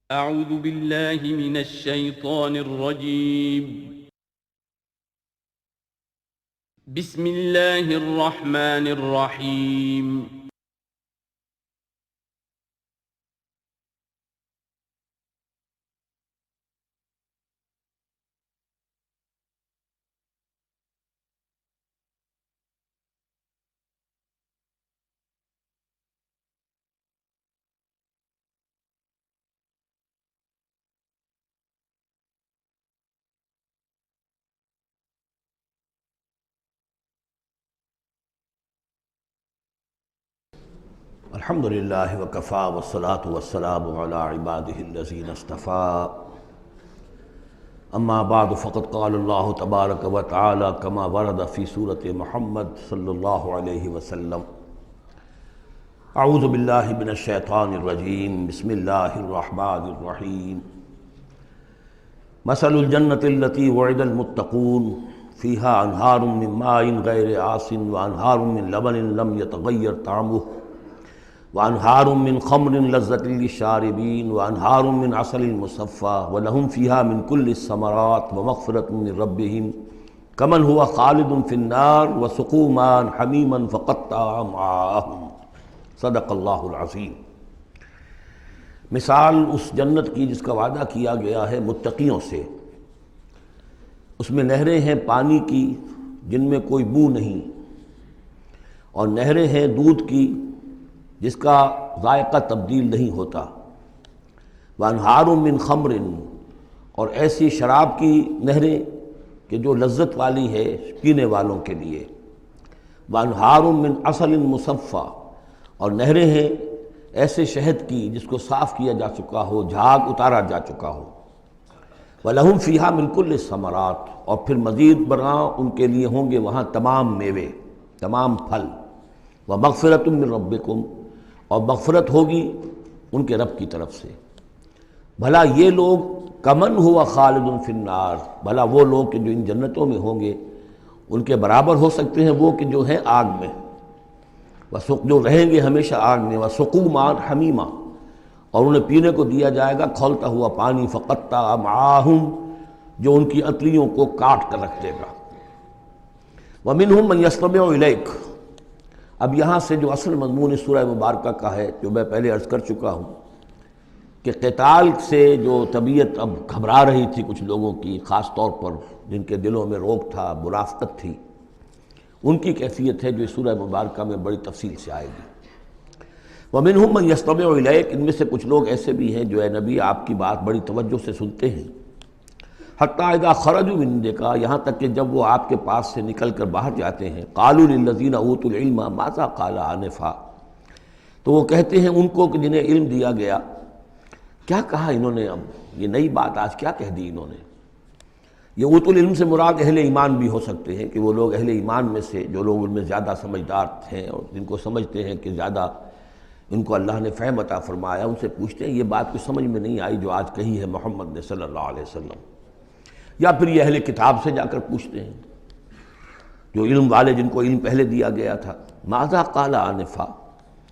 أعوذ بالله من الشيطان الرجيم. بسم الله الرحمن الرحيم. الحمد للہ وکفیٰ والصلاة والسلام علی عبادہ الذین اصطفیٰ اما بعد فقد قال اللہ تبارک و تعالی کما ورد فی سورۃ محمد صلی اللہ علیہ وسلم اعوذ باللہ من الشیطان الرجیم بسم اللہ الرحمن الرحیم مثل الجنۃ التی وعد المتقون فیہا انہار من ماء غیر آسن وانہار من لبن لم یتغیر طعمہ وانہار من خمر لذۃ للشاربین وانہار من عسل مصفی ولہم فیہا من کل الثمرات ومغفرۃ من ربہم کمن ہوا خالد فی النار وسقوا ماء حمیما فقطع امعاءہم صدق اللہ العظیم۔ مثال اس جنت کی جس کا وعدہ کیا گیا ہے متقیوں سے، اس میں نہریں ہیں پانی کی جن میں کوئی بو نہیں، اور نہریں ہیں دودھ کی جس کا ذائقہ تبدیل نہیں ہوتا، وانہار من خمر، اور ایسی شراب کی نہریں کہ جو لذت والی ہے پینے والوں کے لیے، وانہار من عسل مصفی، اور نہریں ہیں ایسے شہد کی جس کو صاف کیا جا چکا ہو، جھاگ اتارا جا چکا ہو، وَلَهُمْ فِيهَا مِنْ كُلِّ الثَّمَرَاتِ، اور پھر مزید برآں ان کے لیے ہوں گے وہاں تمام میوے، تمام پھل، وَمَغْفِرَةٌ مِّن رَبِّكُمْ، اور مغفرت ہوگی ان کے رب کی طرف سے۔ بھلا یہ لوگ کمن ہوا خالد فی النار، بھلا وہ لوگ کہ جو ان جنتوں میں ہوں گے ان کے برابر ہو سکتے ہیں وہ کہ جو ہیں آگ میں، جو رہیں گے ہمیشہ آگ میں، وسقوا ماء حمیما، اور انہیں پینے کو دیا جائے گا کھولتا ہوا پانی، فقطع امعاءہم، جو ان کی انتڑیوں کو کاٹ کر رکھ دے گا۔ ومنہم من یستمع الیک، اب یہاں سے جو اصل مضمون اس سورہ مبارکہ کا ہے، جو میں پہلے عرض کر چکا ہوں کہ قتال سے جو طبیعت اب گھبرا رہی تھی کچھ لوگوں کی، خاص طور پر جن کے دلوں میں روک تھا، منافقت تھی، ان کی کیفیت ہے جو اس سورہ مبارکہ میں بڑی تفصیل سے آئے گی۔ وَمِنْهُمْ مَنْ يَسْتَمِعُ إِلَيْكَ، ان میں سے کچھ لوگ ایسے بھی ہیں جو اے نبی آپ کی بات بڑی توجہ سے سنتے ہیں، حتیٰ اذا خرجوا من عندک، یہاں تک کہ جب وہ آپ کے پاس سے نکل کر باہر جاتے ہیں، قالوا للذین اوتوا العلم ماذا قال آنفا، تو وہ کہتے ہیں ان کو کہ جنہیں علم دیا گیا، کیا کہا انہوں نے، اب یہ نئی بات آج کیا کہہ دی انہوں نے۔ یہ اوتوا العلم سے مراد اہل ایمان بھی ہو سکتے ہیں کہ وہ لوگ اہل ایمان میں سے جو لوگ ان میں زیادہ سمجھدار ہیں اور جن کو سمجھتے ہیں کہ زیادہ ان کو اللہ نے فہم عطا فرمایا، ان سے پوچھتے ہیں یہ بات کچھ سمجھ میں نہیں آئی جو آج کہی ہے محمد نے صلی اللہ علیہ وسلم، یا پھر یہ اہل کتاب سے جا کر پوچھتے ہیں جو علم والے جن کو علم پہلے دیا گیا تھا، ماذا قال آنفا،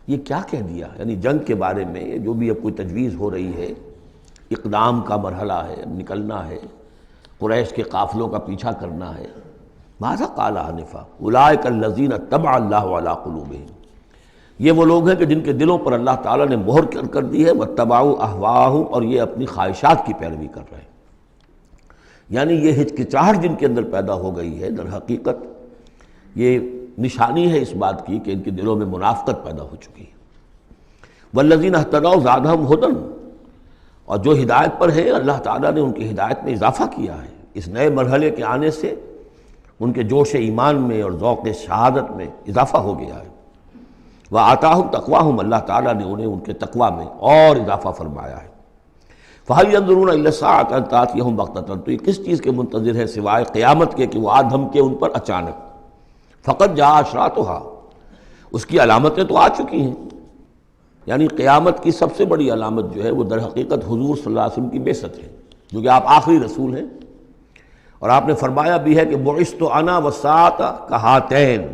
یہ کیا کہہ دیا، یعنی جنگ کے بارے میں جو بھی اب کوئی تجویز ہو رہی ہے، اقدام کا مرحلہ ہے، نکلنا ہے، قریش کے قافلوں کا پیچھا کرنا ہے، ماذا قال آنفا اولئک الذین طبع اللہ علی قلوبہم، یہ وہ لوگ ہیں کہ جن کے دلوں پر اللہ تعالیٰ نے مہر کر دی ہے، واتبعوا اہواءہم، اور یہ اپنی خواہشات کی پیروی کر رہے ہیں، یعنی یہ ہچکچاہٹ جن کے اندر پیدا ہو گئی ہے، در حقیقت یہ نشانی ہے اس بات کی کہ ان کے دلوں میں منافقت پیدا ہو چکی ہے۔ والذین اہتدوا زادہم ھدی، اور جو ہدایت پر ہیں اللہ تعالیٰ نے ان کی ہدایت میں اضافہ کیا ہے، اس نئے مرحلے کے آنے سے ان کے جوش ایمان میں اور ذوق شہادت میں اضافہ ہو گیا ہے۔ وآتاہم تقواہم، اللہ تعالیٰ نے انہیں ان کے تقوی میں اور اضافہ فرمایا ہے۔ فَهَلْ يَنظُرُونَ إِلَّا السَّاعَةَ أَن تَأْتِيَهُم بَغْتَةً، تو یہ کس چیز کے منتظر ہے سوائے قیامت کے کہ وہ آ دھمکے ان پر اچانک۔ فقط جاء أشراطها، اس کی علامتیں تو آ چکی ہیں، یعنی قیامت کی سب سے بڑی علامت جو ہے وہ در حقیقت حضور صلی اللہ علیہ وسلم کی بعثت ہے، جو کہ آپ آخری رسول ہیں، اور آپ نے فرمایا بھی ہے کہ بعثت انا والساعة کہاتین،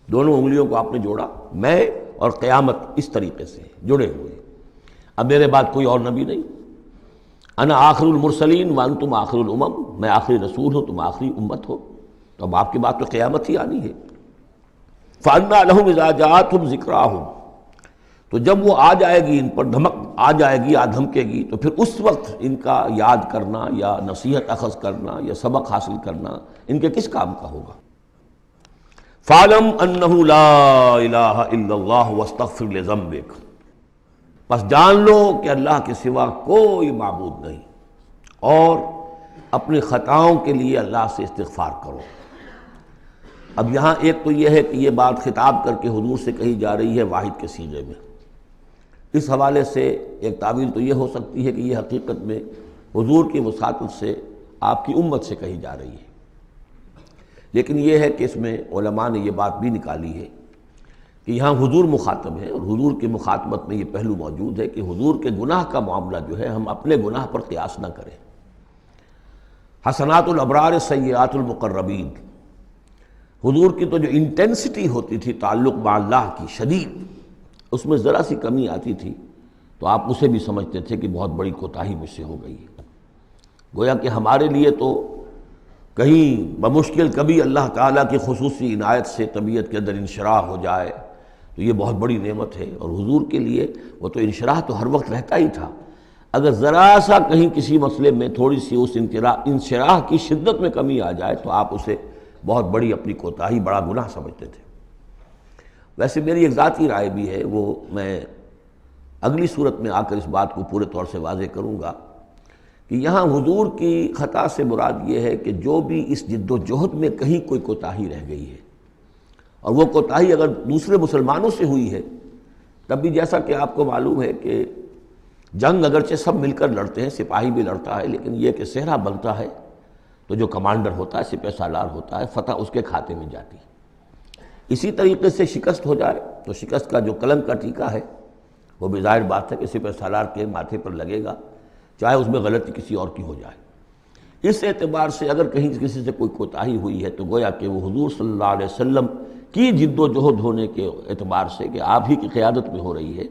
دونوں انگلیوں کو آپ نے جوڑا، میں اور قیامت اس طریقے سے جڑے ہوئے، اب میرے بعد کوئی اور نبی نہیں، انا آخر المرسلین وانتم آخر الامم، میں آخری رسول ہوں، تم آخری امت ہو، تو اب آپ کی بات تو قیامت ہی آنی ہے۔ فَأَنَّىٰ لَهُمْ إِذَا جَاءَتْهُمْ ذِكْرَاهُمْ، تو جب وہ آ جائے گی، ان پر دھمک آ جائے گی یا دھمکے گی، تو پھر اس وقت ان کا یاد کرنا یا نصیحت اخذ کرنا یا سبق حاصل کرنا ان کے کس کام کا ہوگا؟ فَاعْلَمْ أَنَّهُ لَا إِلَٰهَ إِلَّا اللَّهُ وَاسْتَغْفِرْ لِذَنبِكَ، پس جان لو کہ اللہ کے سوا کوئی معبود نہیں، اور اپنی خطاؤں کے لیے اللہ سے استغفار کرو۔ اب یہاں ایک تو یہ ہے کہ یہ بات خطاب کر کے حضور سے کہی جا رہی ہے واحد کے صیغے میں، اس حوالے سے ایک تعویل تو یہ ہو سکتی ہے کہ یہ حقیقت میں حضور کی وساطت سے آپ کی امت سے کہی جا رہی ہے، لیکن یہ ہے کہ اس میں علماء نے یہ بات بھی نکالی ہے کہ یہاں حضور مخاطب ہے، اور حضور کی مخاطبت میں یہ پہلو موجود ہے کہ حضور کے گناہ کا معاملہ جو ہے ہم اپنے گناہ پر قیاس نہ کریں۔ حسنات الابرار سیئات المقربین، حضور کی تو جو انٹینسٹی ہوتی تھی تعلق مع اللہ کی شدید، اس میں ذرا سی کمی آتی تھی تو آپ اسے بھی سمجھتے تھے کہ بہت بڑی کوتاہی مجھ سے ہو گئی ہے۔ گویا کہ ہمارے لیے تو کہیں بمشکل کبھی اللہ تعالیٰ کی خصوصی عنایت سے طبیعت کے اندر انشراح ہو جائے تو یہ بہت بڑی نعمت ہے، اور حضور کے لیے وہ تو انشراح تو ہر وقت رہتا ہی تھا۔ اگر ذرا سا کہیں کسی مسئلے میں تھوڑی سی اس انشراح کی شدت میں کمی آ جائے تو آپ اسے بہت بڑی اپنی کوتاہی، بڑا گناہ سمجھتے تھے۔ ویسے میری ایک ذاتی رائے بھی ہے، وہ میں اگلی صورت میں آ کر اس بات کو پورے طور سے واضح کروں گا کہ یہاں حضور کی خطا سے مراد یہ ہے کہ جو بھی اس جد و جہد میں کہیں کوئی کوتاہی رہ گئی ہے، اور وہ کوتاہی اگر دوسرے مسلمانوں سے ہوئی ہے، تب بھی جیسا کہ آپ کو معلوم ہے کہ جنگ اگرچہ سب مل کر لڑتے ہیں، سپاہی بھی لڑتا ہے، لیکن یہ کہ صحرا بنتا ہے تو جو کمانڈر ہوتا ہے، سپہ سالار ہوتا ہے، فتح اس کے کھاتے میں جاتی ہے۔ اسی طریقے سے شکست ہو جائے تو شکست کا جو کلنک کا ٹیکہ ہے وہ بھی ظاہر بات ہے کہ سپہ سالار کے ماتھے پر لگے گا، چاہے اس میں غلطی کسی اور کی ہو جائے۔ اس اعتبار سے اگر کہیں کسی سے کوئی کوتاہی ہوئی ہے تو گویا کہ وہ حضور صلی اللہ علیہ وسلم کی جد و جہد ہونے کے اعتبار سے کہ آپ ہی کی قیادت میں ہو رہی ہے،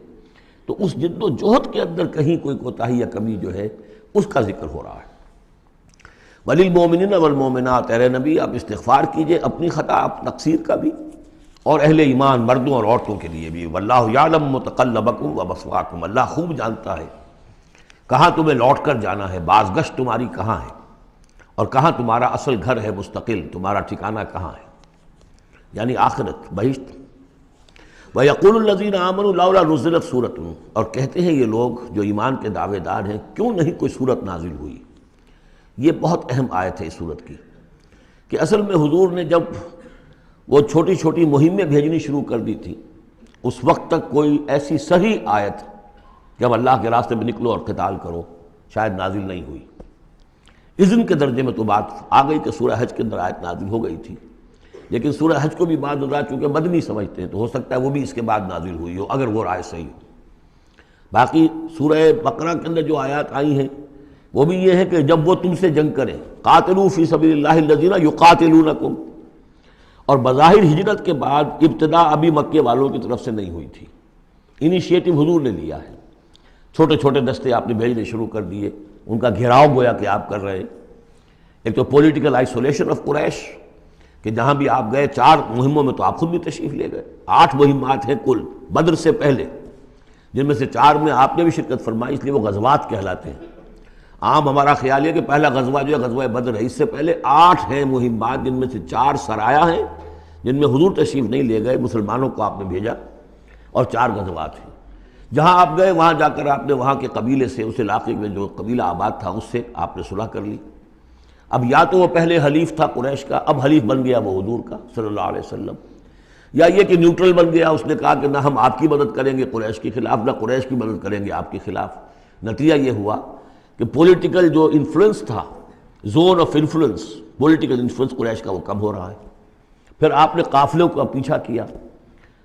تو اس جد و جہد کے اندر کہیں کوئی کوتاہی یا کمی جو ہے اس کا ذکر ہو رہا ہے۔ وَلِلْمُؤْمِنِينَ وَالْمُؤْمِنَاتِ، اے نبی آپ استغفار کیجئے اپنی خطا تقصیر کا بھی، اور اہل ایمان مردوں اور عورتوں کے لیے بھی۔ وَاللَّهُ يَعْلَمُ مُتَقَلَّبَكُمْ وَمَثْوَاكُمْ، اللہ خوب جانتا ہے کہاں تمہیں لوٹ کر جانا ہے، بازگشت تمہاری کہاں ہے، اور کہاں تمہارا اصل گھر ہے مستقل، تمہارا ٹھکانہ کہاں ہے، یعنی آخرت، بہشت۔ وَيَقُولُ الَّذِينَ آمَنُوا لَوْلَا نُزِّلَتْ سُورَةٌ، اور کہتے ہیں یہ لوگ جو ایمان کے دعوے دار ہیں کیوں نہیں کوئی سورت نازل ہوئی۔ یہ بہت اہم آیت ہے اس سورت کی، کہ اصل میں حضور نے جب وہ چھوٹی چھوٹی مہمیں بھیجنی شروع کر دی تھی، اس وقت تک کوئی ایسی صحیح آیت کہ اب اللہ کے راستے میں نکلو اور قتال کرو شاید نازل نہیں ہوئی۔ اذن کے درجے میں تو بات آ گئی کہ سورہ حج کے اندر آیت نازل ہو گئی تھی، لیکن سورہ حج کو بھی بعض حضرات چونکہ مدنی سمجھتے ہیں تو ہو سکتا ہے وہ بھی اس کے بعد نازل ہوئی ہو اگر وہ رائے صحیح ہو۔ باقی سورہ بقرہ کے اندر جو آیات آئی ہیں وہ بھی یہ ہے کہ جب وہ تم سے جنگ کریں، قاتلوا فی سبیل اللہ الذین یقاتلونکم، اور بظاہر ہجرت کے بعد ابتدا ابھی مکے والوں کی طرف سے نہیں ہوئی تھی، انیشیٹو حضور نے لیا ہے، چھوٹے چھوٹے دستے آپ نے بھیجنے شروع کر دیے، ان کا گھیراؤ گویا کہ آپ کر رہے ہیں۔ ایک تو پولیٹیکل آئسولیشن آف قریش، کہ جہاں بھی آپ گئے 4 مہموں میں تو آپ خود بھی تشریف لے گئے، 8 مہمات ہیں کل بدر سے پہلے، جن میں سے 4 میں آپ نے بھی شرکت فرمائی، اس لیے وہ غزوات کہلاتے ہیں۔ عام ہمارا خیال ہے کہ پہلا غزوہ جو ہے غزوہ بدر ہے، اس سے پہلے 8 ہیں مہمات، جن میں سے 4 سرایا ہیں جن میں حضور تشریف نہیں لے گئے، مسلمانوں کو آپ نے بھیجا، اور 4 غزوات ہیں۔ جہاں آپ گئے وہاں جا کر آپ نے وہاں کے قبیلے سے، اس علاقے میں جو قبیلہ آباد تھا اس سے آپ نے صلح کر لی۔ اب یا تو وہ پہلے حلیف تھا قریش کا، اب حلیف بن گیا وہ حضور کا صلی اللہ علیہ وسلم، یا یہ کہ نیوٹرل بن گیا، اس نے کہا کہ نہ ہم آپ کی مدد کریں گے قریش کے خلاف، نہ قریش کی مدد کریں گے آپ کے خلاف۔ نتیجہ یہ ہوا کہ پولیٹیکل جو انفلوئنس تھا، zone of influence, political influence Quraysh کا وہ کم ہو رہا ہے۔ پھر آپ نے قافلوں کا پیچھا کیا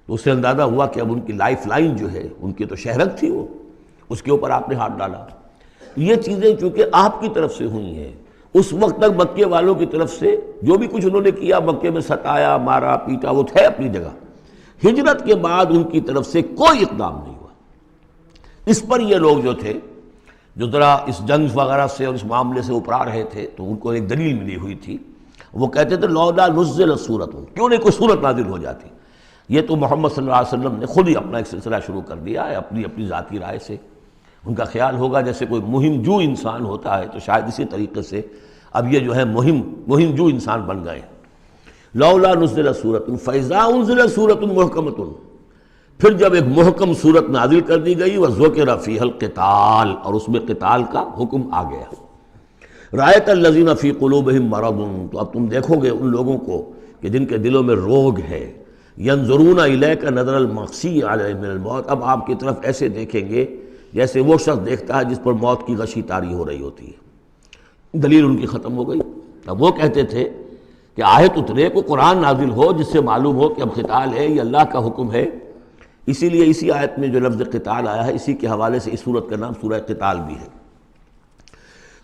تو اس سے اندازہ ہوا کہ اب ان کی لائف لائن جو ہے، ان کی تو شہرت تھی وہ، اس کے اوپر آپ نے ہاتھ ڈالا۔ یہ چیزیں چونکہ آپ کی طرف سے ہوئی ہیں، اس وقت تک مکے والوں کی طرف سے جو بھی کچھ انہوں نے کیا، مکے میں ستایا، مارا پیٹا، وہ تھے اپنی جگہ۔ ہجرت کے بعد ان کی طرف سے کوئی اقدام نہیں ہوا۔ اس پر یہ لوگ جو تھے، جو ذرا اس جنگ وغیرہ سے اور اس معاملے سے اپرا رہے تھے، تو ان کو ایک دلیل ملی ہوئی تھی، وہ کہتے تھے لولا نزل سورۃ، کیوں نہیں کوئی سورت نازل ہو جاتی۔ یہ تو محمد صلی اللہ علیہ وسلم نے خود ہی اپنا ایک سلسلہ شروع کر دیا ہے اپنی ذاتی رائے سے۔ ان کا خیال ہوگا جیسے کوئی مہم جو انسان ہوتا ہے، تو شاید اسی طریقے سے اب یہ جو ہے مہم جو انسان بن گئے۔ لولا نزل سورۃ فاذا انزل سورۃ محکمۃ، پھر جب ایک محکم صورت نازل کر دی گئی، وذکر فیہا القتال، اور اس میں قتال کا حکم آ گیا۔ رأیت الذین فی قلوبہم مرض، تو اب تم دیکھو گے ان لوگوں کو کہ جن کے دلوں میں روگ ہے، ینظرون الیک نظر المغشی علیہ من الموت، اب آپ کی طرف ایسے دیکھیں گے جیسے وہ شخص دیکھتا ہے جس پر موت کی غشی طاری ہو رہی ہوتی ہے۔ دلیل ان کی ختم ہو گئی۔ اب وہ کہتے تھے کہ آیت اترے، کو قرآن نازل ہو جس سے معلوم ہو کہ اب قتال ہے، یہ اللہ کا حکم ہے۔ اسی لیے اسی آیت میں جو لفظ قتال آیا ہے، اسی کے حوالے سے اس سورت کا نام سورہ قتال بھی ہے۔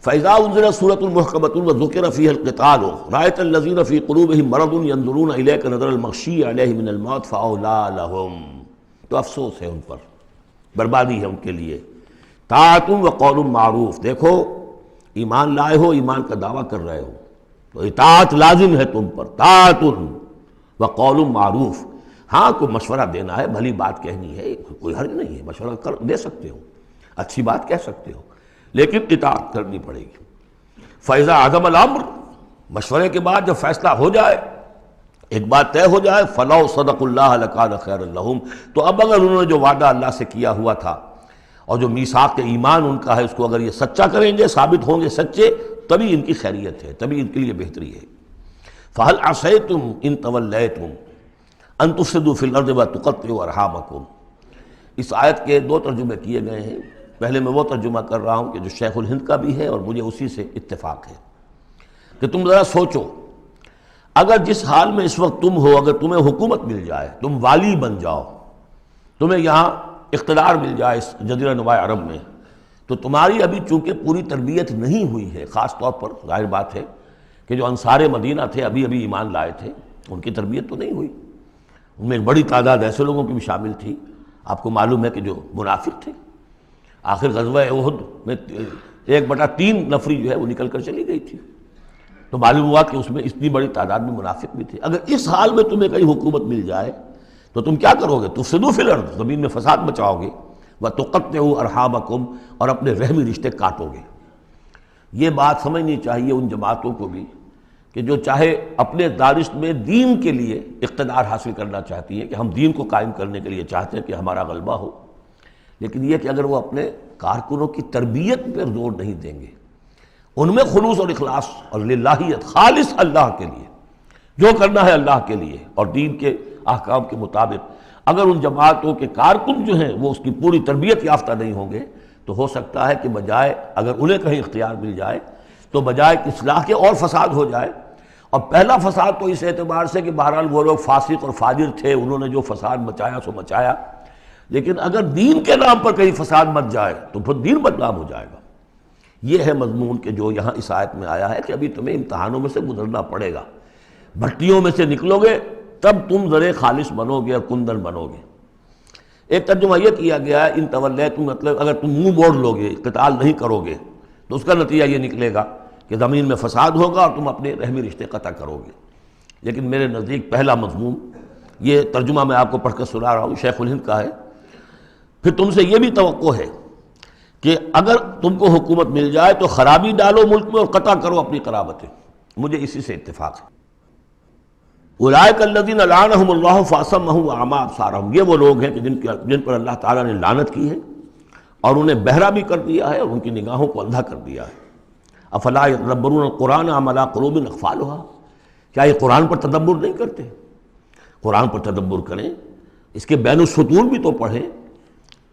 فَإِذَا أُنزِلَتْ سُورَةٌ مُحْكَمَةٌ وَذُكِرَ فِيهَا الْقِتَالُ رَأَيْتَ الَّذِينَ فِي قُلُوبِهِم مَرَضٌ يَنظُرُونَ إِلَيْكَ نَظَرَ الْمَغْشِيِّ عَلَيْهِ مِنَ الْمَوْتِ فَأَوْلَىٰ لَهُمْ، تو افسوس ہے ان پر، بربادی ہے ان کے لیے۔ طاعۃ وقول معروف، دیکھو ایمان لائے ہو، ایمان کا دعویٰ کر رہے ہو تو اطاعت لازم ہے تم پر، طاعۃ وقول معروف، ہاں کوئی مشورہ دینا ہے، بھلی بات کہنی ہے، کوئی حرج نہیں ہے، مشورہ دے سکتے ہو، اچھی بات کہہ سکتے ہو، لیکن اطاعت کرنی پڑے گی۔ فَإِذَا عَزَمَ الْأَمْرُ، مشورے کے بعد جب فیصلہ ہو جائے، ایک بات طے ہو جائے، فَلَوْ صَدَقُوا اللَّهَ لَكَانَ خَيْرًا لَهُمْ، تو اب اگر انہوں نے جو وعدہ اللہ سے کیا ہوا تھا اور جو میثاق ایمان ان کا ہے، اس کو اگر یہ سچا کریں گے، ثابت ہوں گے سچے، تبھی ان کی خیریت ہے، تبھی ان کے لیے بہتری ہے۔ فَهَلْ عَصَيْتُمْ إِن تَوَلَّيْتُمْ أَن تُفْسِدُوا فِي الْأَرْضِ وَتُقَطِّعُوا أَرْحَامَكُمْ، اس آیت کے دو ترجمے کیے گئے ہیں۔ پہلے میں وہ ترجمہ کر رہا ہوں کہ جو شیخ الہند کا بھی ہے اور مجھے اسی سے اتفاق ہے، کہ تم ذرا سوچو، اگر جس حال میں اس وقت تم ہو، اگر تمہیں حکومت مل جائے، تم والی بن جاؤ، تمہیں یہاں اقتدار مل جائے اس جزیرہ نما عرب میں، تو تمہاری ابھی چونکہ پوری تربیت نہیں ہوئی ہے، خاص طور پر ظاہر بات ہے کہ جو انصار مدینہ تھے ابھی ایمان لائے تھے، ان کی تربیت تو نہیں ہوئی، ان میں ایک بڑی تعداد ایسے لوگوں کی بھی شامل تھی، آپ کو معلوم ہے کہ جو منافق تھے۔ آخر غزوہ احد میں 1/3 نفری جو ہے وہ نکل کر چلی گئی تھی، تو معلوم ہوا کہ اس میں اتنی بڑی تعداد میں منافق بھی تھے۔ اگر اس حال میں تمہیں کہیں حکومت مل جائے تو تم کیا کرو گے؟ تفسدوا فی الارض، زمین میں فساد مچاؤ گے، وتقطعوا ارحامکم، اور اپنے رحمی رشتے کاٹو گے۔ یہ بات سمجھنی چاہیے ان جماعتوں کو بھی کہ جو چاہے اپنے دارشت میں دین کے لیے اقتدار حاصل کرنا چاہتی ہیں، کہ ہم دین کو قائم کرنے کے لیے چاہتے ہیں کہ ہمارا غلبہ ہو، لیکن یہ کہ اگر وہ اپنے کارکنوں کی تربیت پر زور نہیں دیں گے، ان میں خلوص اور اخلاص اور للہیت، خالص اللہ کے لیے جو کرنا ہے اللہ کے لیے اور دین کے احکام کے مطابق، اگر ان جماعتوں کے کارکن جو ہیں وہ اس کی پوری تربیت یافتہ نہیں ہوں گے، تو ہو سکتا ہے کہ بجائے اگر انہیں کہیں اختیار مل جائے تو بجائے اصلاح کے اور فساد ہو جائے۔ اور پہلا فساد تو اس اعتبار سے کہ بہرحال وہ لوگ فاسق اور فاجر تھے، انہوں نے جو فساد مچایا سو مچایا، لیکن اگر دین کے نام پر کہیں فساد مچ جائے تو پھر دین بدنام ہو جائے گا۔ یہ ہے مضمون کہ جو یہاں اس آیت میں آیا ہے کہ ابھی تمہیں امتحانوں میں سے گزرنا پڑے گا، بھٹیوں میں سے نکلو گے تب تم زرے خالص بنو گے اور کندن بنو گے۔ ایک ترجمہ یہ کیا گیا ہے ان تولیتم، مطلب اگر تم منہ موڑ لو گے، قتال نہیں کرو گے، تو اس کا نتیجہ یہ نکلے گا کہ زمین میں فساد ہوگا اور تم اپنے رحمی رشتے قطع کرو گے۔ لیکن میرے نزدیک پہلا مضمون، یہ ترجمہ میں آپ کو پڑھ کر سنا رہا ہوں، شیخ الہند کا ہے۔ پھر تم سے یہ بھی توقع ہے کہ اگر تم کو حکومت مل جائے تو خرابی ڈالو ملک میں اور قطع کرو اپنی قرابتیں، مجھے اسی سے اتفاق ہے۔ اولئک الذین لعنہم اللہ فاصمہم واعمی ابصارہم، یہ وہ لوگ ہیں کہ جن پر اللہ تعالیٰ نے لعنت کی ہے اور انہیں بہرا بھی کر دیا ہے اور ان کی نگاہوں کو اندھا کر دیا ہے۔ افلا یتدبرون القرآن ام علی قلوب اقفالها، کیا یہ قرآن پر تدبر نہیں کرتے؟ قرآن پر تدبر کریں، اس کے بین السطور بھی تو پڑھیں۔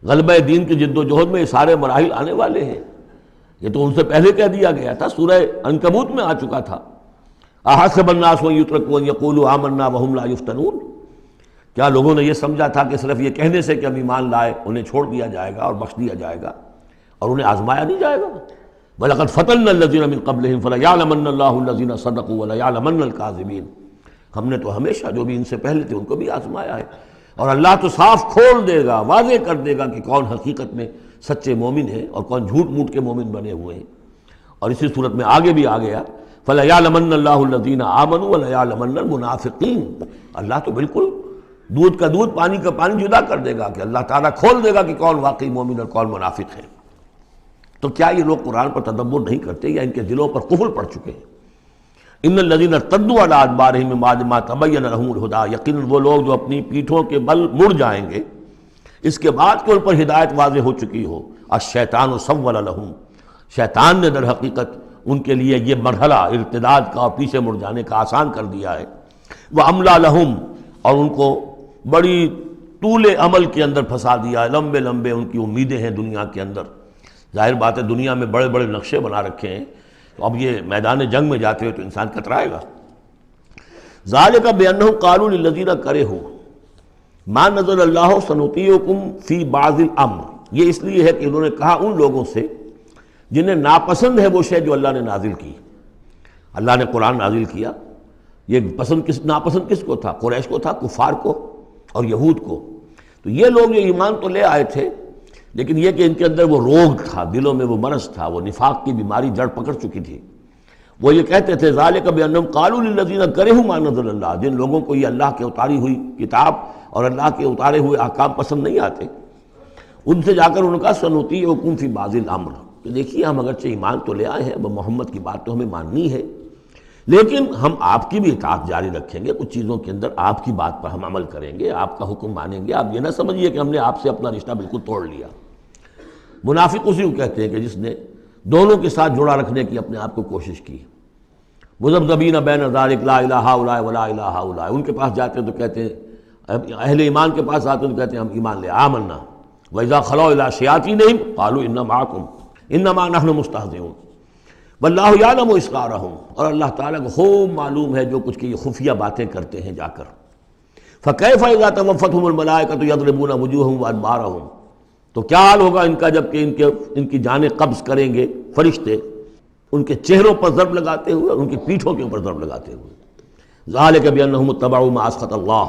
غلبہ دین کی جد و جہد میں یہ سارے مراحل آنے والے ہیں، یہ تو ان سے پہلے کہہ دیا گیا تھا، سورہ عنکبوت میں آ چکا تھا۔ احسب الناس ان یترکوا ان یقولوا آمنا وهم لا یفتنون، کیا لوگوں نے یہ سمجھا تھا کہ صرف یہ کہنے سے کہ ہم ایمان لائے انہیں چھوڑ دیا جائے گا اور بخش دیا جائے گا اور انہیں آزمایا نہیں جائے گا؟ وَلَقَدْ فَتَنَّا الَّذِينَ مِن قَبْلِهِمْ فَلَيَعْلَمَنَّ اللَّهُ الَّذِينَ صَدَقُوا وَلَيَعْلَمَنَّ الْكَاذِبِينَ، ہم نے تو ہمیشہ جو بھی ان سے پہلے تھے ان کو بھی آزمایا ہے، اور اللہ تو صاف کھول دے گا، واضح کر دے گا کہ کون حقیقت میں سچے مومن ہیں اور کون جھوٹ موٹ کے مومن بنے ہوئے ہیں۔ اور اسی صورت میں آگے بھی آ گیا فَلَيَعْلَمَنَّ اللَّهُ الَّذِينَ آمَنُوا وَلَيَعْلَمَنَّ الْمُنَافِقِينَ، اللہ تو بالکل دودھ کا دودھ پانی کا پانی جدا کر دے گا کہ اللہ تعالیٰ کھول دے گا کہ کون واقعی مومن اور کون منافق ہے۔ تو کیا یہ لوگ قرآن پر تدبر نہیں کرتے یا ان کے دلوں پر قفل پڑ چکے ہیں؟ ان الذین ارتدوا علی ادبارہم من بعد ما تبین لہم الہدی، یقیناً وہ لوگ جو اپنی پیٹھوں کے بل مڑ جائیں گے اس کے بعد کہ ان پر ہدایت واضح ہو چکی ہو۔ الشیطان سول لہم، شیطان نے در حقیقت ان کے لیے یہ مرحلہ ارتداد کا اور پیچھے مڑ جانے کا آسان کر دیا ہے۔ وَأَمْلَى لَهُمْ، اور ان کو بڑی طول عمل کے اندر پھنسا دیا ہے، لمبے لمبے ان کی امیدیں ہیں دنیا کے اندر۔ ظاہر بات ہے دنیا میں بڑے بڑے نقشے بنا رکھے ہیں، تو اب یہ میدان جنگ میں جاتے ہوئے تو انسان کترائے گا۔ ذَلِكَ بِأَنَّهُمْ قَالُوا لِلَّذِينَ كَرِهُوا مَا نَزَلَ اللَّهُ سَنُطِيعُكُمْ فِي بَعْضِ الْأَمْرِ، یہ اس لیے ہے کہ انہوں نے کہا ان لوگوں سے جنہیں ناپسند ہے وہ شے جو اللہ نے نازل کی۔ اللہ نے قرآن نازل کیا، یہ ناپسند کس کو تھا؟ قریش کو تھا، کفار کو اور یہود کو۔ تو یہ لوگ جو ایمان تو لے آئے تھے لیکن یہ کہ ان کے اندر وہ روگ تھا، دلوں میں وہ مرض تھا، وہ نفاق کی بیماری جڑ پکڑ چکی تھی۔ وہ یہ کہتے تھے ذالک بانہم قالوا للذین کرہوا ما نزل اللہ، جن لوگوں کو یہ اللہ کے اتاری ہوئی کتاب اور اللہ کے اتارے ہوئے احکام پسند نہیں آتے، ان سے جا کر ان کا سنطیعکم فی بعض الامر، کہ دیکھیے ہم اگرچہ ایمان تو لے آئے ہیں، محمد کی بات تو ہمیں ماننی ہے لیکن ہم آپ کی بھی اطاعت جاری رکھیں گے، کچھ چیزوں کے اندر آپ کی بات پر ہم عمل کریں گے، آپ کا حکم مانیں گے، آپ یہ نہ سمجھیے کہ ہم نے آپ سے اپنا رشتہ بالکل توڑ لیا۔ منافق اسی کو کہتے ہیں کہ جس نے دونوں کے ساتھ جڑا رکھنے کی اپنے آپ کو کوشش کی۔ مذبذبین بین ذلک لا الہ الا ولا الہ الا، ان کے پاس جاتے ہیں تو کہتے ہیں، اہل ایمان کے پاس آتے ہیں تو کہتے ہیں ہم ایمان لے آمنا، وَإِذَا خَلَوْا إِلَىٰ شَيَاطِینِهِمْ قَالُوا إِنَّا مَعَكُمْ إِنَّمَا نَحْنُ مُسْتَهْزِئُونَ وَاللَّهُ يَعْلَمُ إِسْرَارَهُمْ، اور اللہ تعالیٰ کو خوب معلوم ہے جو کچھ کی یہ خفیہ باتیں کرتے ہیں جا کر۔ فَكَيْفَ إِذَا تَوَفَّتْهُمُ الْمَلَائِكَةُ يَضْرِبُونَ وُجُوهَهُمْ وَأَدْبَارَهُمْ، تو کیا حال ہوگا ان کا جب کہ ان کی جانیں قبض کریں گے فرشتے، ان کے چہروں پر ضرب لگاتے ہوئے، ان کی پیٹھوں کے اوپر ضرب لگاتے ہوئے۔ ذَلِكَ بِأَنَّهُمُ اتَّبَعُوا مَا أَسْخَطَ اللَّهُ،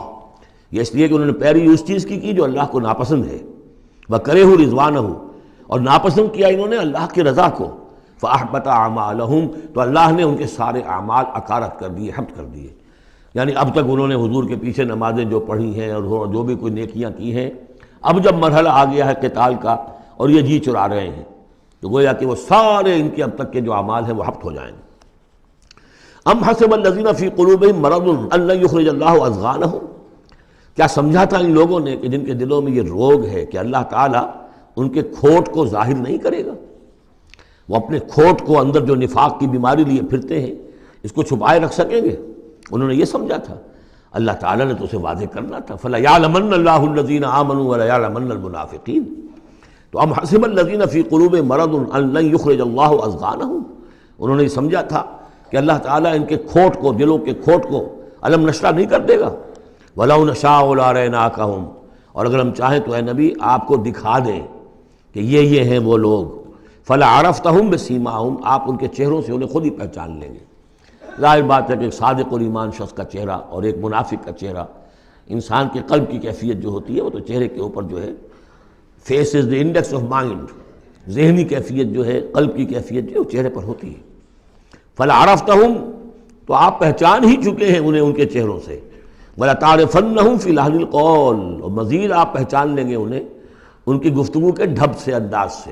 یہ اس لیے کہ انہوں نے پیروی اس چیز کی جو اللہ کو ناپسند ہے۔ وَكَرِهُوا رِضْوَانَهُ، اور ناپسند کیا انہوں نے اللہ کی رضا کو۔ فَأَحْبَطَ أَعْمَالَهُمْ، تو اللہ نے ان کے سارے اعمال اکارت کر دیے، حبط کر دیے۔ یعنی اب تک انہوں نے حضور کے پیچھے نمازیں جو پڑھی ہیں اور جو بھی کوئی نیکیاں کی ہیں، اب جب مرحلہ آ گیا ہے قتال کا اور یہ جی چرا رہے ہیں تو گویا کہ وہ سارے ان کے اب تک کے جو اعمال ہیں وہ حبط ہو جائیں گے۔ ام حسب الذین فی قلوبہم مرض ان لن یخرج اللہ اضغانہم، کیا سمجھا تھا ان لوگوں نے کہ جن کے دلوں میں یہ روگ ہے کہ اللہ تعالیٰ ان کے کھوٹ کو ظاہر نہیں کرے گا، وہ اپنے کھوٹ کو اندر جو نفاق کی بیماری لیے پھرتے ہیں اس کو چھپائے رکھ سکیں گے؟ انہوں نے یہ سمجھا تھا، اللہ تعالیٰ نے تو اسے واضح کرنا تھا۔ فَلَيَعْلَمَنَّ اللَّهُ الَّذِينَ آمَنُوا وَلَيَعْلَمَنَّ الْمُنَافِقِينَ، تو ام حسب الذین فی قلوبہم مرض ان لن یخرج اللہ اضغانہم، انہوں نے یہ سمجھا تھا کہ اللہ تعالیٰ ان کے کھوٹ کو، دلوں کے کھوٹ کو علم نشرہ نہیں کر دے گا۔ وَلَوْ نَشَاءُ لَأَرَيْنَاكَهُمْ، اور اگر ہم چاہیں تو اے نبی آپ کو دکھا دیں کہ یہ ہیں وہ لوگ۔ فَلَعَرَفْتَهُمْ بِسِیمَاهُمْ، آپ ان کے چہروں سے انہیں خود ہی پہچان لیں گے۔ ظاہر بات ہے کہ ایک صادق الایمان شخص کا چہرہ اور ایک منافق کا چہرہ، انسان کے قلب کی کیفیت جو ہوتی ہے وہ تو چہرے کے اوپر جو ہے، face is the index of mind, ذہنی کیفیت جو ہے، قلب کی کیفیت جو ہے وہ چہرے پر ہوتی ہے۔ فَلَعَرَفْتَهُمْ، تو آپ پہچان ہی چکے ہیں انہیں ان کے چہروں سے۔ وَلَتَعْرِفَنَّهُمْ فِي لَحْنِ الْقَوْلِ، اور مزید آپ پہچان لیں گے انہیں ان کی گفتگو کے ڈھب سے، انداز سے۔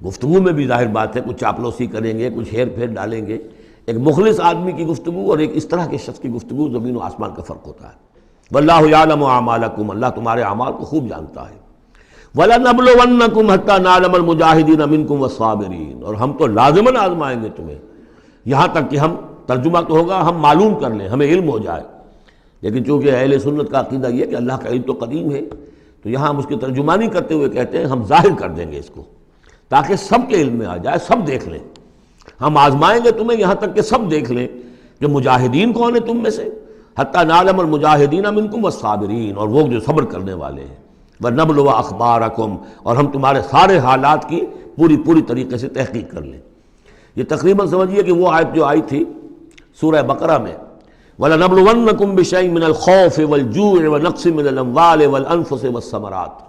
گفتگو میں بھی ظاہر بات ہے کچھ چاپلوسی کریں گے، کچھ ہیر پھیر ڈالیں گے۔ ایک مخلص آدمی کی گفتگو اور ایک اس طرح کے شخص کی گفتگو زمین و آسمان کا فرق ہوتا ہے۔ وَاللَّهُ يَعْلَمُ أَعْمَالَكُمْ، اللہ تمہارے اعمال کو خوب جانتا ہے۔ وَلَنَبْلُوَنَّكُمْ حَتَّى نَعْلَمَ الْمُجَاهِدِينَ مِنكُمْ وَالصَّابِرِينَ، اور ہم تو لازماً آزمائیں گے تمہیں، یہاں تک کہ ہم، ترجمہ تو ہوگا ہم معلوم کر لیں، ہمیں علم ہو جائے، لیکن چونکہ اہل سنت کا عقیدہ یہ کہ اللہ کا علم تو قدیم ہے، تو یہاں ہم اس کی ترجمانی کرتے ہوئے کہتے ہیں ہم ظاہر کر دیں گے اس کو تاکہ سب کے علم میں آ جائے، سب دیکھ لیں۔ ہم آزمائیں گے تمہیں یہاں تک کہ سب دیکھ لیں کہ مجاہدین کون ہیں تم میں سے، حتیٰ نعلم المجاہدین منکم والصابرین، اور وہ جو صبر کرنے والے ہیں۔ وَنَبْلُوَ أَخْبَارَكُمْ، اور ہم تمہارے سارے حالات کی پوری طریقے سے تحقیق کر لیں۔ یہ تقریباً سمجھیے کہ وہ آیت جو آئی تھی سورہ بقرہ میں، وَلَنَبْلُوَنَّكُمْ بِشَيْءٍ مِّنَ الْخَوْفِ وَالْجُوعِ وَنَقْصٍ مِّنَ الْأَمْوَالِ وَالْأَنفُسِ وَالثَّمَرَاتِ،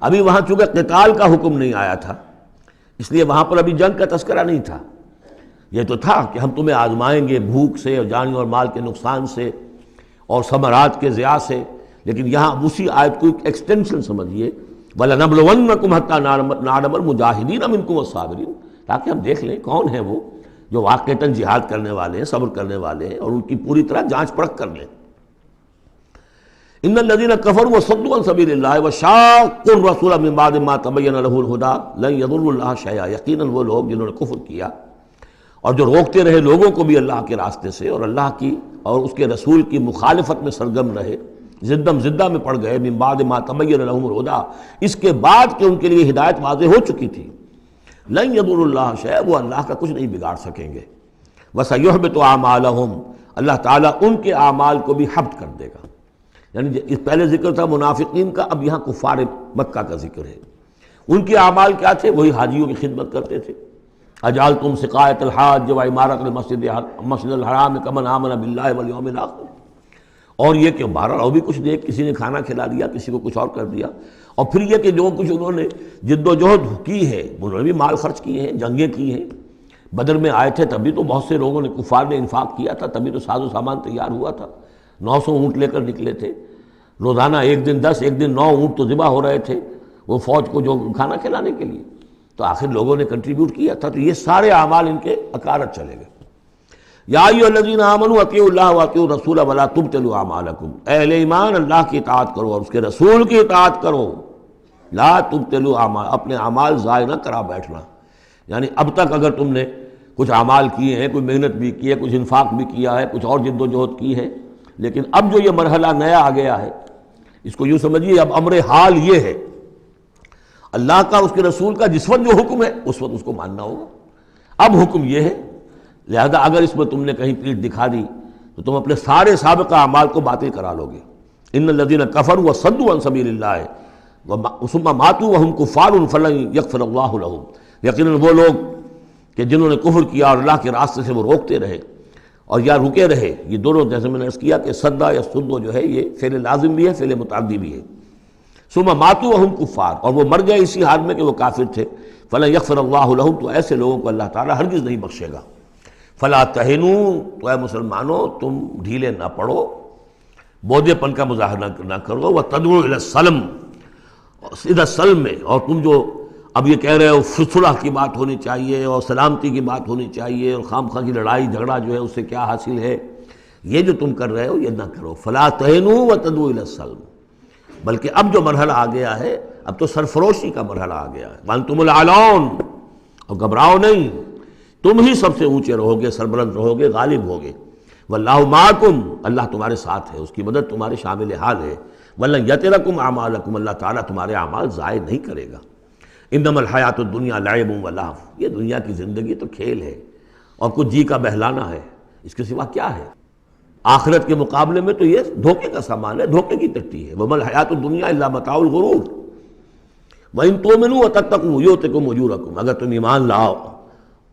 ابھی وہاں چونکہ قتال کا حکم نہیں آیا تھا، اس لیے وہاں پر ابھی جنگ کا تذکرہ نہیں تھا۔ یہ تو تھا کہ ہم تمہیں آزمائیں گے بھوک سے اور جان اور مال کے نقصان سے اور ثمرات کے ضیاع سے، لیکن یہاں اسی آیت کو ایک ایکسٹینشن سمجھیے، وَلَنَبْلُوَنَّكُمْ حَتَّى نَعْلَمَ الْمُجَاهِدِينَ مِنكُمْ وَالصَّابِرِينَ، تاکہ ہم دیکھ لیں کون ہیں وہ جو واقعتاً جہاد کرنے والے ہیں، صبر کرنے والے ہیں، اور ان کی پوری طرح جانچ پرکھ کر لیں۔ ان الذين كفروا وصدوا عن سبيل الله وشاقوا الرسول من بعد ما تبين له الهدى لن يضروا الله شيئا، یقیناً وہ لوگ جنہوں نے کفر کیا اور جو روکتے رہے لوگوں کو بھی اللہ کے راستے سے اور اللہ کی اور اس کے رسول کی مخالفت میں سرگرم رہے، زدہ میں پڑ گئے، من بعد ما تبين لهم الهدى، اس کے بعد کہ ان کے لیے ہدایت واضح ہو چکی تھی، لن يضروا الله شيئا، وہ اللہ کا کچھ نہیں بگاڑ سکیں گے، وسيحبط اعمالهم، اللہ تعالیٰ ان کے اعمال کو بھی حبط کر دے گا۔ یعنی اس پہلے ذکر تھا منافقین کا، اب یہاں کفار مکہ کا ذکر ہے۔ ان کے اعمال کیا تھے؟ وہی حاجیوں کی خدمت کرتے تھے، اجعلتم سقایۃ الحاج وعمارۃ المسجد الحرام کمن آمن باللہ والیوم الآخر، اور یہ کہ بہرحال اور بھی کچھ دے، کسی نے کھانا کھلا دیا، کسی کو کچھ اور کر دیا، اور پھر یہ کہ جو کچھ انہوں نے جد و جہد کی ہے، انہوں نے بھی مال خرچ کیے ہیں، جنگیں کی ہیں۔ بدر میں آئے تھے تبھی تو بہت سے لوگوں نے کفار نے انفاق کیا تھا، تبھی تو ساز و سامان تیار ہوا تھا، 900 اونٹ لے کر نکلے تھے، روزانہ ایک دن 10 ایک دن 9 اونٹ تو ذبح ہو رہے تھے وہ فوج کو جو کھانا کھلانے کے لیے، تو آخر لوگوں نے کنٹریبیوٹ کیا تھا، تو یہ سارے اعمال ان کے اکارت چلے گئے۔ یا ایھا الذین آمنوا اطیعوا اللہ واطیعوا الرسول ولا تبطلوا اعمالکم، اے اہل ایمان اللہ کی اطاعت کرو اور اس کے رسول کی اطاعت کرو، لا تبطلوا اعمال، اپنے اعمال ضائع نہ کرا بیٹھنا۔ یعنی اب تک اگر تم نے کچھ اعمال کیے ہیں، کوئی محنت بھی کی ہے، کچھ انفاق بھی کیا ہے، کچھ اور جد و جہد کی ہے، لیکن اب جو یہ مرحلہ نیا آ گیا ہے، اس کو یوں سمجھیے اب امر حال یہ ہے، اللہ کا اس کے رسول کا جس وقت جو حکم ہے اس وقت اس کو ماننا ہوگا۔ اب حکم یہ ہے، لہذا اگر اس میں تم نے کہیں پیٹھ دکھا دی تو تم اپنے سارے سابقہ اعمال کو باطل کرا لو گے۔ ان الذین کفروا وصدوا عن سبیل اللہ ثم ماتوا وهم کفار فلن یغفر اللہ لهم، یقیناً وہ لوگ کہ جنہوں نے کفر کیا اور اللہ کے راستے سے وہ روکتے رہے اور یا رکے رہے، یہ دونوں جیسے میں نے عرض کیا کہ صدا یا صدو جو ہے یہ فعل لازم بھی ہے، فعل متعدی بھی ہے۔ ثم ماتوا وهم کفار، اور وہ مر گئے اسی حال میں کہ وہ کافر تھے، فلن یغفر اللہ لهم، تو ایسے لوگوں کو اللہ تعالیٰ ہرگز نہیں بخشے گا۔ فلا تہنوا، تو اے مسلمانوں تم ڈھیلے نہ پڑو، بودے پن کا مظاہرہ نہ کرو، وتدعوا الی السلم، سیدھا سلم میں، اور تم جو اب یہ کہہ رہے ہو صلح کی بات ہونی چاہیے اور سلامتی کی بات ہونی چاہیے اور خام خواہ کی لڑائی جھگڑا جو ہے اس سے کیا حاصل ہے، یہ جو تم کر رہے ہو یہ نہ کرو۔ فلا تہنوا وتدعوا الی السلم، بلکہ اب جو مرحلہ آ گیا ہے اب تو سرفروشی کا مرحلہ آ گیا ہے، وانتم الاعلون، اور گھبراؤ نہیں، تم ہی سب سے اونچے رہو گے، سربلند رہو گے، غالب ہوگے۔ واللہ معکم، اللہ تمہارے ساتھ ہے، اس کی مدد تمہارے شامل حال ہے۔ ولن یترکم اعمالکم، اللہ تعالیٰ تمہارے اعمال ضائع نہیں کرے گا۔ انما الحیات الدنیا لعب و لہو، یہ دنیا کی زندگی تو کھیل ہے اور کچھ جی کا بہلانا ہے، اس کے سوا کیا ہے؟ آخرت کے مقابلے میں تو یہ دھوکے کا سامان ہے، دھوکے کی ٹٹی ہے۔ وما الحیات الدنیا الا متاع الغرور وان تؤمنوا وتتقوا یؤتکم اجورکم، اگر تم ایمان لاؤ،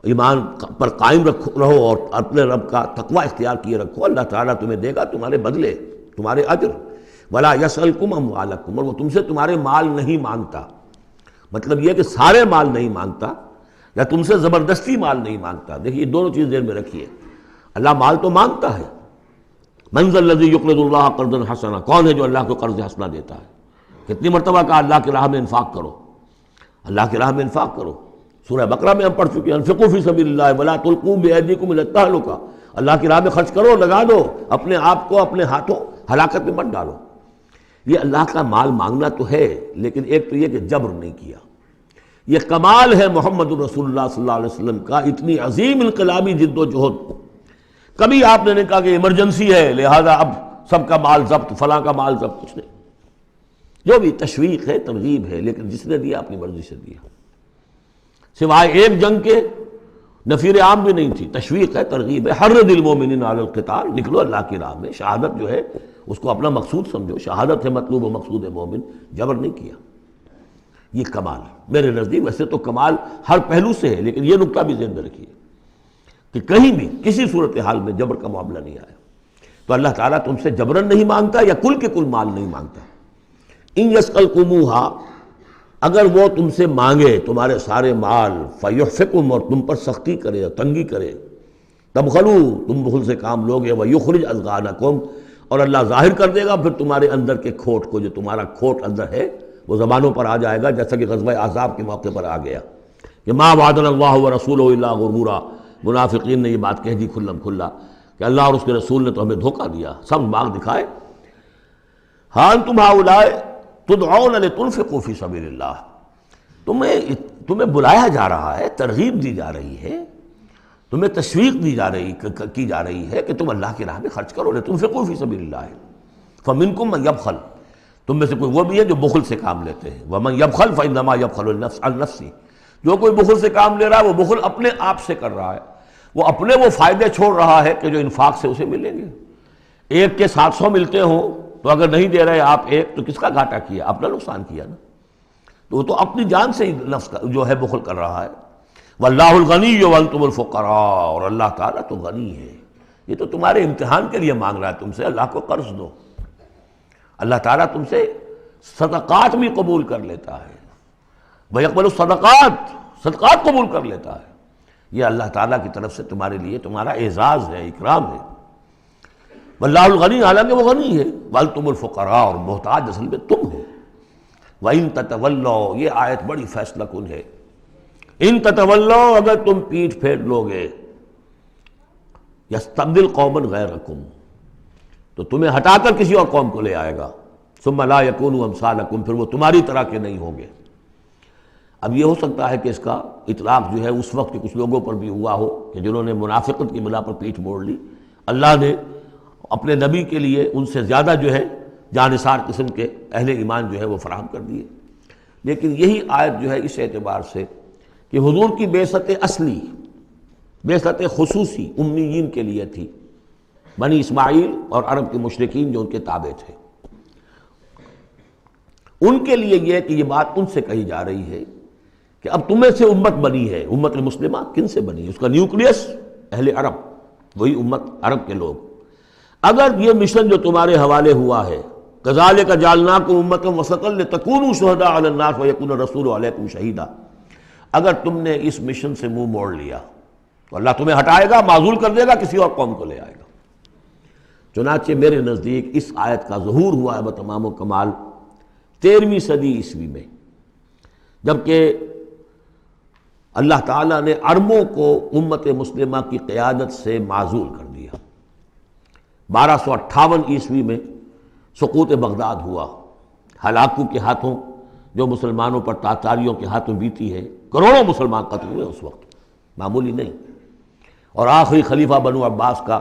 ایمان پر قائم رہو اور اپنے رب کا تقوی اختیار کیے رکھو، اللہ تعالیٰ تمہیں دے گا تمہارے بدلے، تمہارے اجر۔ ولا یسألکم اموالکم، اور وہ تم سے تمہارے مال نہیں مانگتا، مطلب یہ کہ سارے مال نہیں مانگتا یا تم سے زبردستی مال نہیں مانگتا۔ دیکھیے دونوں چیز ذہن میں رکھیے، اللہ مال تو مانگتا ہے، من ذا الذی یقرض اللہ قرضا حسنا، کون ہے جو اللہ کو قرض حسنا دیتا ہے؟ کتنی مرتبہ کہا اللہ کی راہ میں انفاق کرو، اللہ کی راہ میں انفاق کرو۔ سورہ بقرہ میں ہم پڑھ چکے ہیں، انفقوا فی سبیل اللہ ولا تلقوا بایدیکم الی التہلکہ، اللہ کی راہ میں خرچ کرو، لگا دو، اپنے آپ کو اپنے ہاتھوں ہلاکت میں مت ڈالو۔ یہ اللہ کا مال مانگنا تو ہے، لیکن ایک تو یہ کہ جبر نہیں کیا۔ یہ کمال ہے محمد رسول اللہ صلی اللہ علیہ وسلم کا، اتنی عظیم انقلابی جد و جہد۔ کبھی آپ نے نہیں کہا کہ ایمرجنسی ہے لہذا اب سب کا مال ضبط، فلاں کا مال ضبط، کچھ نہیں۔ جو بھی تشویق ہے، ترغیب ہے، لیکن جس نے دیا اپنی مرضی سے دیا، سوائے ایک جنگ کے نفیر عام بھی نہیں تھی، تشویق ہے، ترغیب ہے۔ حرض المؤمنین علی القتال، نکلو اللہ کی راہ میں، شہادت جو ہے اس کو اپنا مقصود سمجھو، شہادت ہے مطلوب و مقصود مومن، جبر نہیں کیا۔ یہ کمال ہے میرے نزدیک۔ ویسے تو کمال ہر پہلو سے ہے، لیکن یہ نکتہ بھی ذہن میں رکھیے کہ کہیں بھی کسی صورتحال میں جبر کا معاملہ نہیں آیا۔ تو اللہ تعالیٰ تم سے جبرن نہیں مانگتا یا کل کے کل مال نہیں مانگتا۔ ان یسألکموہا، اگر وہ تم سے مانگے تمہارے سارے مال فیحفکم، اور تم پر سختی کرے اور تنگی کرے، تبخلو، تم بخل سے کام لوگے، ویخرج اضغانکم، اور اللہ ظاہر کر دے گا پھر تمہارے اندر کے کھوٹ کو، جو تمہارا کھوٹ اندر ہے وہ زبانوں پر آ جائے گا، جیسا کہ غزوہ احزاب کے موقع پر آ گیا کہ ما وعدنا اللہ ورسولہ الا غرورا، منافقین نے یہ بات کہہ دی کھلم کھلا کہ اللہ اور اس کے رسول نے تو ہمیں دھوکہ دیا، سب باغ دکھائے۔ ہاں انتم ہؤلاء تدعون لتنفقوا فی سبیل اللہ، تمہیں بلایا جا رہا ہے، ترغیب دی جا رہی ہے، تمہیں تشویق دی جا رہی ہے کہ تم اللہ کی راہ میں خرچ کرو، لتنفقوا فی سبیل اللہ، فمنکم من یبخل، تم میں سے کوئی وہ بھی ہے جو بخل سے کام لیتے ہیں، ومن یبخل فانما یبخل عن نفسہ، جو کوئی بخل سے کام لے رہا ہے وہ بخل اپنے آپ سے کر رہا ہے، وہ اپنے وہ فائدے چھوڑ رہا ہے کہ جو انفاق سے اسے ملیں گے۔ ایک کے 700 ملتے ہوں تو اگر نہیں دے رہے آپ ایک تو کس کا گھاٹا کیا؟ اپنا نقصان کیا نا، تو وہ تو اپنی جان سے ہی نفس کا جو ہے بخل کر رہا ہے۔ واللہ الغنی وانتم الفقراء، اور اللہ تعالیٰ تو غنی ہے، یہ تو تمہارے امتحان کے لیے مانگ رہا ہے تم سے، اللہ کو قرض دو۔ اللہ تعالیٰ تم سے صدقات بھی قبول کر لیتا ہے، وَيَقْبَلُ الصَّدَقَاتِ، صدقات قبول کر لیتا ہے، یہ اللہ تعالیٰ کی طرف سے تمہارے لیے تمہارا اعزاز ہے، اکرام ہے۔ واللہ الغنی، حالانکہ وہ غنی ہے، وَأَنْتُمُ الْفُقَرَاءُ، اور محتاج اصل میں تم ہو۔ وَإِن تَتَوَلَّوْا، یہ آیت بڑی فیصلہ کن ہے، ان تتولوا، اگر تم پیٹھ پھیر لوگے، یستبدل قوما غیرکم، تو تمہیں ہٹا کر کسی اور قوم کو لے آئے گا، ثم لا یکونوا امثالکم، پھر وہ تمہاری طرح کے نہیں ہوں گے۔ اب یہ ہو سکتا ہے کہ اس کا اطلاق جو ہے اس وقت کے کچھ لوگوں پر بھی ہوا ہو کہ جنہوں نے منافقت کی بنا پر پیٹھ موڑ لی، اللہ نے اپنے نبی کے لیے ان سے زیادہ جو ہے جانثار قسم کے اہل ایمان جو ہے وہ فراہم کر دیے۔ لیکن یہی آیت جو ہے اس اعتبار سے کہ حضور کی بعثت اصلی، بعثت خصوصی امیین کے لیے تھی، بنی اسماعیل اور عرب کے مشرکین جو ان کے تابع تھے، ان کے لیے یہ کہ یہ بات ان سے کہی جا رہی ہے کہ اب تمہیں سے امت بنی ہے، امت مسلمہ کن سے بنی ہے؟ اس کا نیوکلیس اہل عرب، وہی امت عرب کے لوگ۔ اگر یہ مشن جو تمہارے حوالے ہوا ہے، کذالک جعلناکم امۃ وسطا لتکونوا شہداء علی الناس ویکون الرسول علیکم شہیدا، اگر تم نے اس مشن سے منہ موڑ لیا تو اللہ تمہیں ہٹائے گا، معزول کر دے گا، کسی اور قوم کو لے آئے گا۔ چنانچہ میرے نزدیک اس آیت کا ظہور ہوا ہے بتمام و کمال 13ویں صدی عیسوی میں، جبکہ اللہ تعالیٰ نے عربوں کو امت مسلمہ کی قیادت سے معزول کر دیا۔ 1258 عیسوی میں سقوط بغداد ہوا، ہلاکو کے ہاتھوں جو مسلمانوں پر تاتاریوں کے ہاتھوں بیتی ہے، کروڑوں مسلمان قتل ہوئے اس وقت، معمولی نہیں۔ اور آخری خلیفہ بنو عباس کا،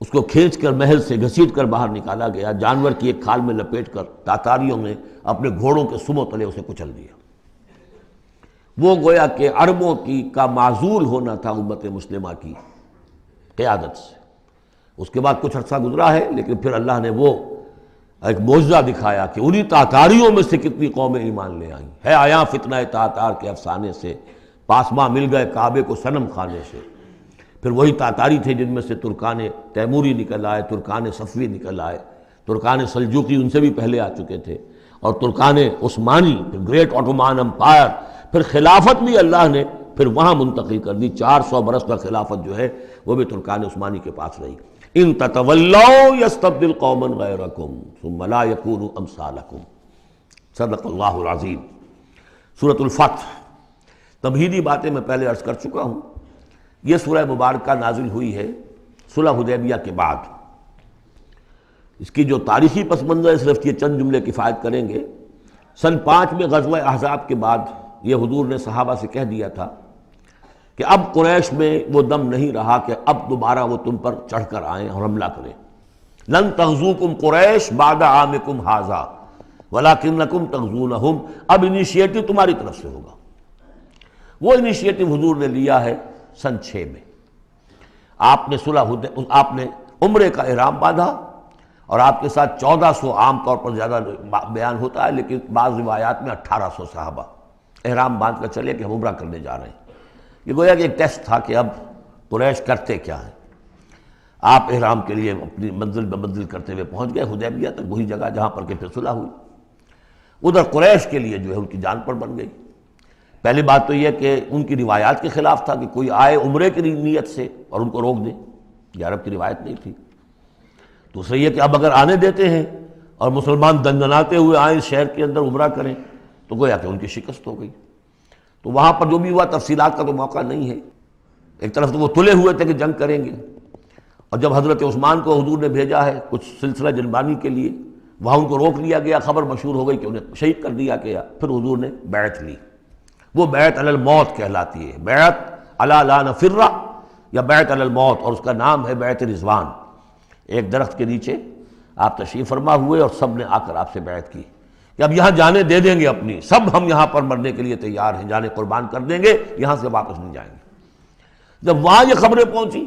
اس کو کھینچ کر محل سے گھسیٹ کر باہر نکالا گیا، جانور کی ایک کھال میں لپیٹ کر تاتاریوں نے اپنے گھوڑوں کے سموں تلے اسے کچل دیا۔ وہ گویا کہ عربوں کا معزول ہونا تھا امت مسلمہ کی قیادت سے۔ اس کے بعد کچھ عرصہ گزرا ہے، لیکن پھر اللہ نے وہ ایک معجزہ دکھایا کہ انہی تاتاریوں میں سے کتنی قومیں ایمان لے آئیں۔ ہے آیا فتنہ تاتار کے افسانے سے، پاسماں مل گئے کعبے کو صنم خانے سے۔ پھر وہی تاتاری تھے جن میں سے ترکان تیموری نکل آئے، ترکان صفوی نکل آئے، ترکان سلجوقی ان سے بھی پہلے آ چکے تھے، اور ترکان عثمانی، پھر گریٹ آٹومان امپائر، پھر خلافت بھی اللہ نے پھر وہاں منتقل کر دی۔ 400 برس کا خلافت جو ہے وہ بھی ترکان عثمانی کے پاس رہی۔ ان تتولوا یستبدل قوما غیرکم ثم لا یکونوا امثالکم، صدق اللہ العظیم۔ سورۃ الفتح، تمہیدی باتیں میں پہلے عرض کر چکا ہوں۔ یہ سورہ مبارکہ نازل ہوئی ہے صلح حدیبیہ کے بعد۔ اس کی جو تاریخی پس منظر ہے صرف یہ چند جملے کفایت کریں گے۔ سن 5 میں غزوہ احزاب کے بعد یہ حضور نے صحابہ سے کہہ دیا تھا کہ اب قریش میں وہ دم نہیں رہا کہ اب دوبارہ وہ تم پر چڑھ کر آئیں اور حملہ کریں۔ لن تغزوکم قریش بعد عامکم ھذا ولکنکم تغزونہم، اب انیشیٹو تمہاری طرف سے ہوگا۔ وہ انیشیٹو حضور نے لیا ہے سن 6 میں۔ آپ نے عمرے کا احرام باندھا، اور آپ کے ساتھ 1400، عام طور پر زیادہ بیان ہوتا ہے لیکن بعض روایات میں 1800 صحابہ احرام باندھ کر چلے کہ ہم عمرہ کرنے جا رہے ہیں۔ یہ گویا کہ ایک ٹیسٹ تھا کہ اب قریش کرتے کیا ہیں۔ آپ احرام کے لیے اپنی منزل بمنزل کرتے ہوئے پہنچ گئے حدیبیہ تک، وہی جگہ جہاں پر کہ پھر صلح ہوئی۔ ادھر قریش کے لیے جو ہے ان کی جان پر بن گئی۔ پہلی بات تو یہ کہ ان کی روایات کے خلاف تھا کہ کوئی آئے عمرے کی نیت سے اور ان کو روک دے، یہ عرب کی روایت نہیں تھی۔ دوسرا یہ کہ اب اگر آنے دیتے ہیں اور مسلمان دندناتے ہوئے آئیں اس شہر کے اندر عمرہ کریں تو گویا کہ ان کی شکست ہو گئی۔ تو وہاں پر جو بھی ہوا تفصیلات کا تو موقع نہیں ہے۔ ایک طرف تو وہ تلے ہوئے تھے کہ جنگ کریں گے، اور جب حضرت عثمان کو حضور نے بھیجا ہے کچھ سلسلہ جنبانی کے لیے، وہاں ان کو روک لیا گیا، خبر مشہور ہو گئی کہ انہیں شہید کر دیا گیا۔ پھر حضور نے بیعت لی، وہ بیعت علی الموت کہلاتی ہے، بیعت علی لا نفر یا بیعت علی الموت، اور اس کا نام ہے بیعت رضوان۔ ایک درخت کے نیچے آپ تشریف فرما ہوئے اور سب نے آ کر آپ سے بیعت کی کہ اب یہاں جانیں دے دیں گے اپنی، سب ہم یہاں پر مرنے کے لیے تیار ہیں، جانیں قربان کر دیں گے، یہاں سے واپس نہیں جائیں گے۔ جب وہاں یہ خبریں پہنچی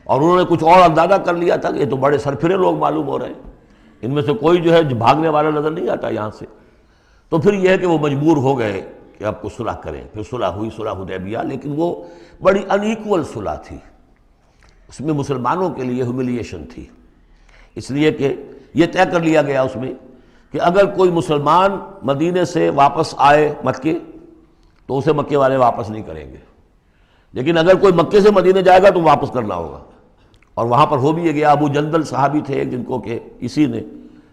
اور انہوں نے کچھ اور اندازہ کر لیا تھا کہ یہ تو بڑے سرفرے لوگ معلوم ہو رہے ہیں، ان میں سے کوئی جو ہے بھاگنے والا نظر نہیں آتا یہاں سے، تو پھر یہ ہے کہ وہ مجبور ہو گئے کہ اب کو صلح کریں۔ پھر صلح ہوئی، صلح حدیبیہ، لیکن وہ بڑی ان ایکول صلح تھی، اس میں مسلمانوں کے لیے ہیوملیشن تھی، اس لیے کہ یہ طے کر لیا گیا اس میں کہ اگر کوئی مسلمان مدینے سے واپس آئے مکے تو اسے مکے والے واپس نہیں کریں گے، لیکن اگر کوئی مکے سے مدینے جائے گا تو واپس کرنا ہوگا۔ اور وہاں پر ہو بھی یہ گیا۔ ابو جندل صحابی تھے جن کو کہ اسی نے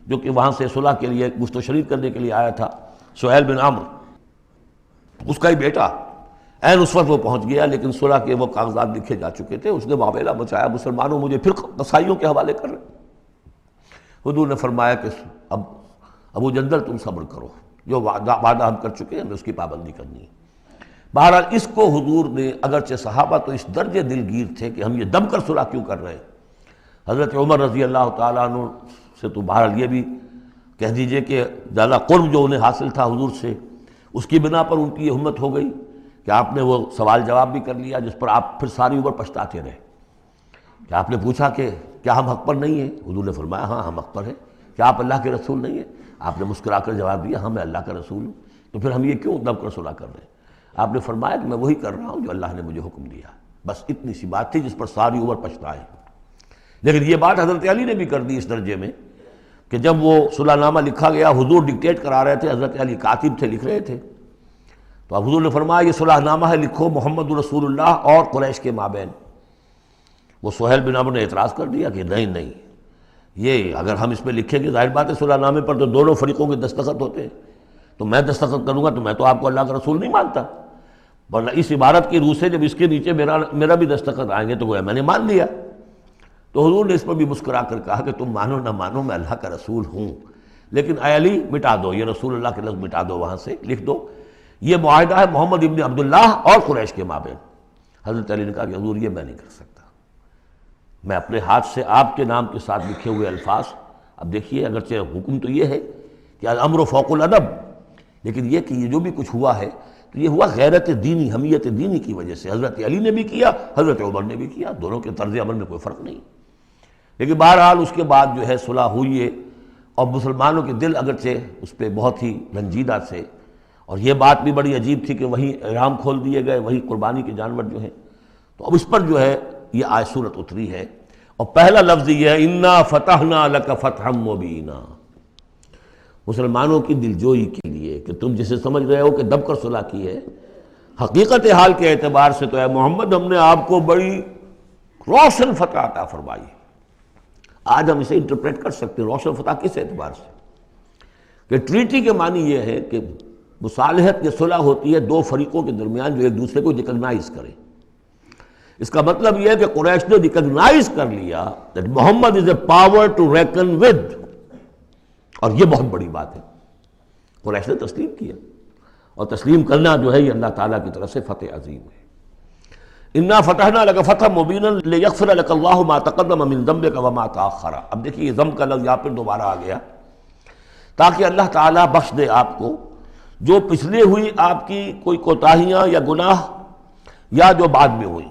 جو کہ وہاں سے صلح کے لیے گفت و شنید کرنے کے لیے آیا تھا، سہیل بن عمرو، اس کا ہی بیٹا عین اس وقت وہ پہنچ گیا، لیکن صلح کے وہ کاغذات لکھے جا چکے تھے۔ اس نے واویلا مچایا، مسلمانوں مجھے پھر قصائیوں کے حوالے کر رہے۔ حضور نے فرمایا کہ اب ابو جندل تم صبر کرو، جو وعدہ ہم کر چکے ہیں ہمیں اس کی پابندی کرنی ہے۔ بہرحال اس کو حضور نے، اگرچہ صحابہ تو اس درجے دلگیر تھے کہ ہم یہ دم کر صلح کیوں کر رہے ہیں، حضرت عمر رضی اللہ تعالیٰ عنہ سے تو بہرحال یہ بھی کہہ دیجئے کہ زیادہ قرب جو انہیں حاصل تھا حضور سے، اس کی بنا پر ان کی یہ ہمت ہو گئی کہ آپ نے وہ سوال جواب بھی کر لیا جس پر آپ پھر ساری عمر پچھتاتے رہے۔ کہ آپ نے پوچھا کہ کیا ہم حق پر نہیں ہیں؟ حضور نے فرمایا ہاں ہم حق پر ہیں۔ کیا آپ اللہ کے رسول نہیں ہیں؟ آپ نے مسکرا کر جواب دیا ہاں میں اللہ کا رسول ہوں۔ تو پھر ہم یہ کیوں دم کر صلح کر رہے ہیں؟ آپ نے فرمایا کہ میں وہی کر رہا ہوں جو اللہ نے مجھے حکم دیا۔ بس اتنی سی بات تھی جس پر ساری عمر پچھتائے۔ لیکن یہ بات حضرت علی نے بھی کر دی اس درجے میں کہ جب وہ صلح نامہ لکھا گیا، حضور ڈکٹیٹ کرا رہے تھے، حضرت علی کاتب تھے، لکھ رہے تھے، تو اب حضور نے فرمایا یہ صلح نامہ ہے، لکھو محمد رسول اللہ اور قریش کے مابین۔ وہ سہیل بن عمرو نے اعتراض کر دیا کہ نہیں، یہ اگر ہم اس پہ لکھیں گے ظاہر بات ہے صلح نامے پر تو دونوں فریقوں کے دستخط ہوتے ہیں، تو میں دستخط کروں گا تو میں تو آپ کو اللہ کا رسول نہیں مانتا، ورنہ اس عبارت کی روح سے جب اس کے نیچے میرا بھی دستخط آئیں گے تو گویا میں نے مان لیا۔ تو حضور نے اس پر بھی مسکرا کر کہا کہ تم مانو نہ مانو میں اللہ کا رسول ہوں، لیکن اے علی مٹا دو یہ رسول اللہ کے لفظ، مٹا دو، وہاں سے لکھ دو یہ معاہدہ ہے محمد ابن عبداللہ اور قریش کے مابین۔ حضرت علی نے کہا کہ حضور یہ میں نہیں کر سکتا، میں اپنے ہاتھ سے آپ کے نام کے ساتھ لکھے ہوئے الفاظ، اب دیکھیے اگرچہ حکم تو یہ ہے کہ الامر فوق الادب، لیکن یہ کہ یہ جو بھی کچھ ہوا ہے تو یہ ہوا غیرت دینی، حمیت دینی کی وجہ سے۔ حضرت علی نے بھی کیا، حضرت عمر نے بھی کیا، دونوں کے طرز عمل میں کوئی فرق نہیں۔ لیکن بہرحال اس کے بعد جو ہے صلح ہوئی ہے، اور مسلمانوں کے دل اگرچہ اس پہ بہت ہی رنجیدہ تھے، اور یہ بات بھی بڑی عجیب تھی کہ وہیں احرام کھول دیے گئے، وہیں قربانی کے جانور جو ہیں، تو اب اس پر جو ہے یہ آیت صورت اتری ہے، اور پہلا لفظ یہ ہے انا فتحنا لک فتحا مبینا، مسلمانوں کی دلجوئی کے لیے کہ تم جسے سمجھ رہے ہو کہ دب کر صلح کی ہے، حقیقت حال کے اعتبار سے تو اے محمد ہم نے آپ کو بڑی روشن فتح عطا فرمائی۔ آج ہم اسے انٹرپریٹ کر سکتے ہیں روشن فتح کس اعتبار سے کہ ٹریٹی کے معنی یہ ہے کہ مصالحت کی صلح ہوتی ہے دو فریقوں کے درمیان جو ایک دوسرے کو ریکگنائز کریں۔ اس کا مطلب یہ ہے کہ قریش نے ریکگنائز کر لیا that Muhammad is a power to reckon with، اور یہ بہت بڑی بات ہے، قریش نے تسلیم کیا، اور تسلیم کرنا جو ہے یہ اللہ تعالیٰ کی طرف سے فتح عظیم ہے۔ انا فتحنا لک فتحا مبینا لیغفر لک اللہ ما تقدم من ذنبک وما تاخر۔ اب دیکھیے ذنب کا لفظ یہاں پھر دوبارہ آ گیا، تاکہ اللہ تعالیٰ بخش دے آپ کو جو پچھلے ہوئی آپ کی کوئی کوتاہیاں یا گناہ یا جو بعد میں ہوئی،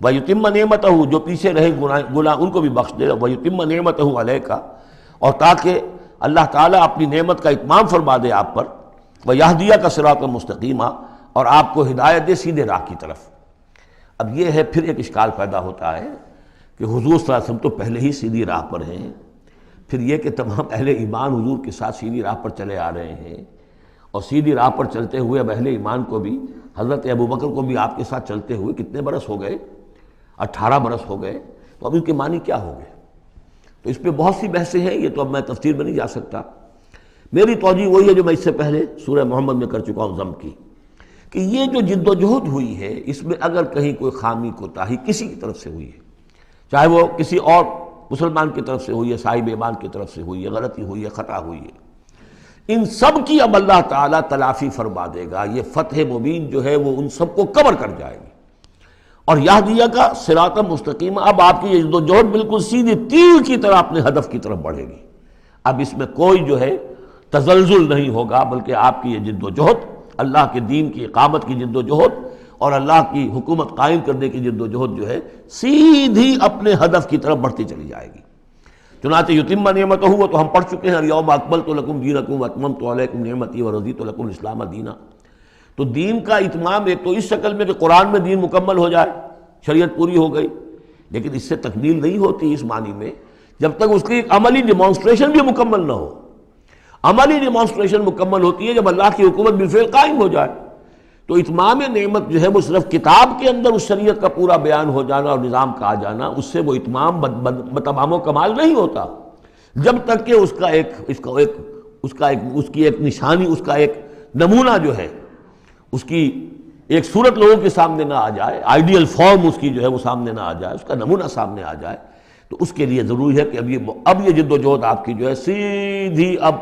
وَيُتِمَّ نِعْمَتَهُ جو پیچھے رہے گناہ ان کو بھی بخش دے، وَيُتِمَّ نِعْمَتَهُ عَلَيْكَ اور تاکہ اللہ تعالیٰ اپنی نعمت کا اتمام فرما دے آپ پر، وَيَهْدِيَكَ صِرَاطًا مُسْتَقِيمًا اور آپ کو ہدایت دے سیدھے راہ کی طرف۔ اب یہ ہے پھر ایک اشکال پیدا ہوتا ہے کہ حضور صلی اللہ علیہ وسلم تو پہلے ہی سیدھی راہ پر ہیں، پھر یہ کہ تمام اہل ایمان حضور کے ساتھ سیدھی راہ پر چلے آ رہے ہیں، اور سیدھی راہ پر چلتے ہوئے اب اہل ایمان کو بھی، حضرت ابوبکر کو بھی آپ کے ساتھ چلتے ہوئے کتنے برس ہو گئے؟ 18 برس ہو گئے، تو اب ان کے معنی کیا ہو گئے؟ تو اس پہ بہت سی بحثیں ہیں، یہ تو اب میں تفسیر میں نہیں جا سکتا۔ میری توجہ وہی ہے جو میں اس سے پہلے سورہ محمد میں کر چکا ہوں ضم کی، کہ یہ جو جد و جہد ہوئی ہے اس میں اگر کہیں کوئی خامی کوتاہی کسی کی طرف سے ہوئی ہے، چاہے وہ کسی اور مسلمان کی طرف سے ہوئی ہے، صاحب ایمان کی طرف سے ہوئی ہے، غلطی ہوئی ہے، خطا ہوئی ہے، ان سب کی اب اللہ تعالیٰ تلافی فرما دے گا۔ یہ فتح مبین جو ہے وہ ان سب کو کور کر جائے گی، اور یہدیہ کا صراط مستقیم، اب آپ کی یہ جد و جہد بالکل سیدھی تیر کی طرح اپنے ہدف کی طرف بڑھے گی۔ اب اس میں کوئی جو ہے تزلزل نہیں ہوگا، بلکہ آپ کی یہ جد و جہد، اللہ کے دین کی اقامت کی جد و جہد اور اللہ کی حکومت قائم کرنے کی جد و جہد جو ہے سیدھی اپنے ہدف کی طرف بڑھتی چلی جائے گی۔ چنانچہ یتم نعمتہ، وہ تو ہم پڑھ چکے ہیں، الیوم اکملت لکم دینکم واتممت علیکم نعمتی ورضیت لکم الاسلام دینا۔ تو دین کا اتمام ایک تو اس شکل میں کہ قرآن میں دین مکمل ہو جائے، شریعت پوری ہو گئی، لیکن اس سے تکمیل نہیں ہوتی اس معنی میں جب تک اس کی ایک عملی ڈیمانسٹریشن بھی مکمل نہ ہو۔ عملی ڈیمانسٹریشن مکمل ہوتی ہے جب اللہ کی حکومت بالفعل قائم ہو جائے۔ تو اتمام نعمت جو ہے وہ صرف کتاب کے اندر اس شریعت کا پورا بیان ہو جانا اور نظام کا آ جانا، اس سے وہ اتمام بتمام و کمال نہیں ہوتا جب تک کہ اس کی ایک نشانی، اس کا ایک نمونہ جو ہے، اس کی ایک صورت لوگوں کے سامنے نہ آ جائے، آئیڈیل فارم اس کی جو ہے وہ سامنے نہ آ جائے، اس کا نمونہ سامنے آ جائے۔ تو اس کے لیے ضروری ہے کہ اب یہ جد و جہد آپ کی جو ہے سیدھی اب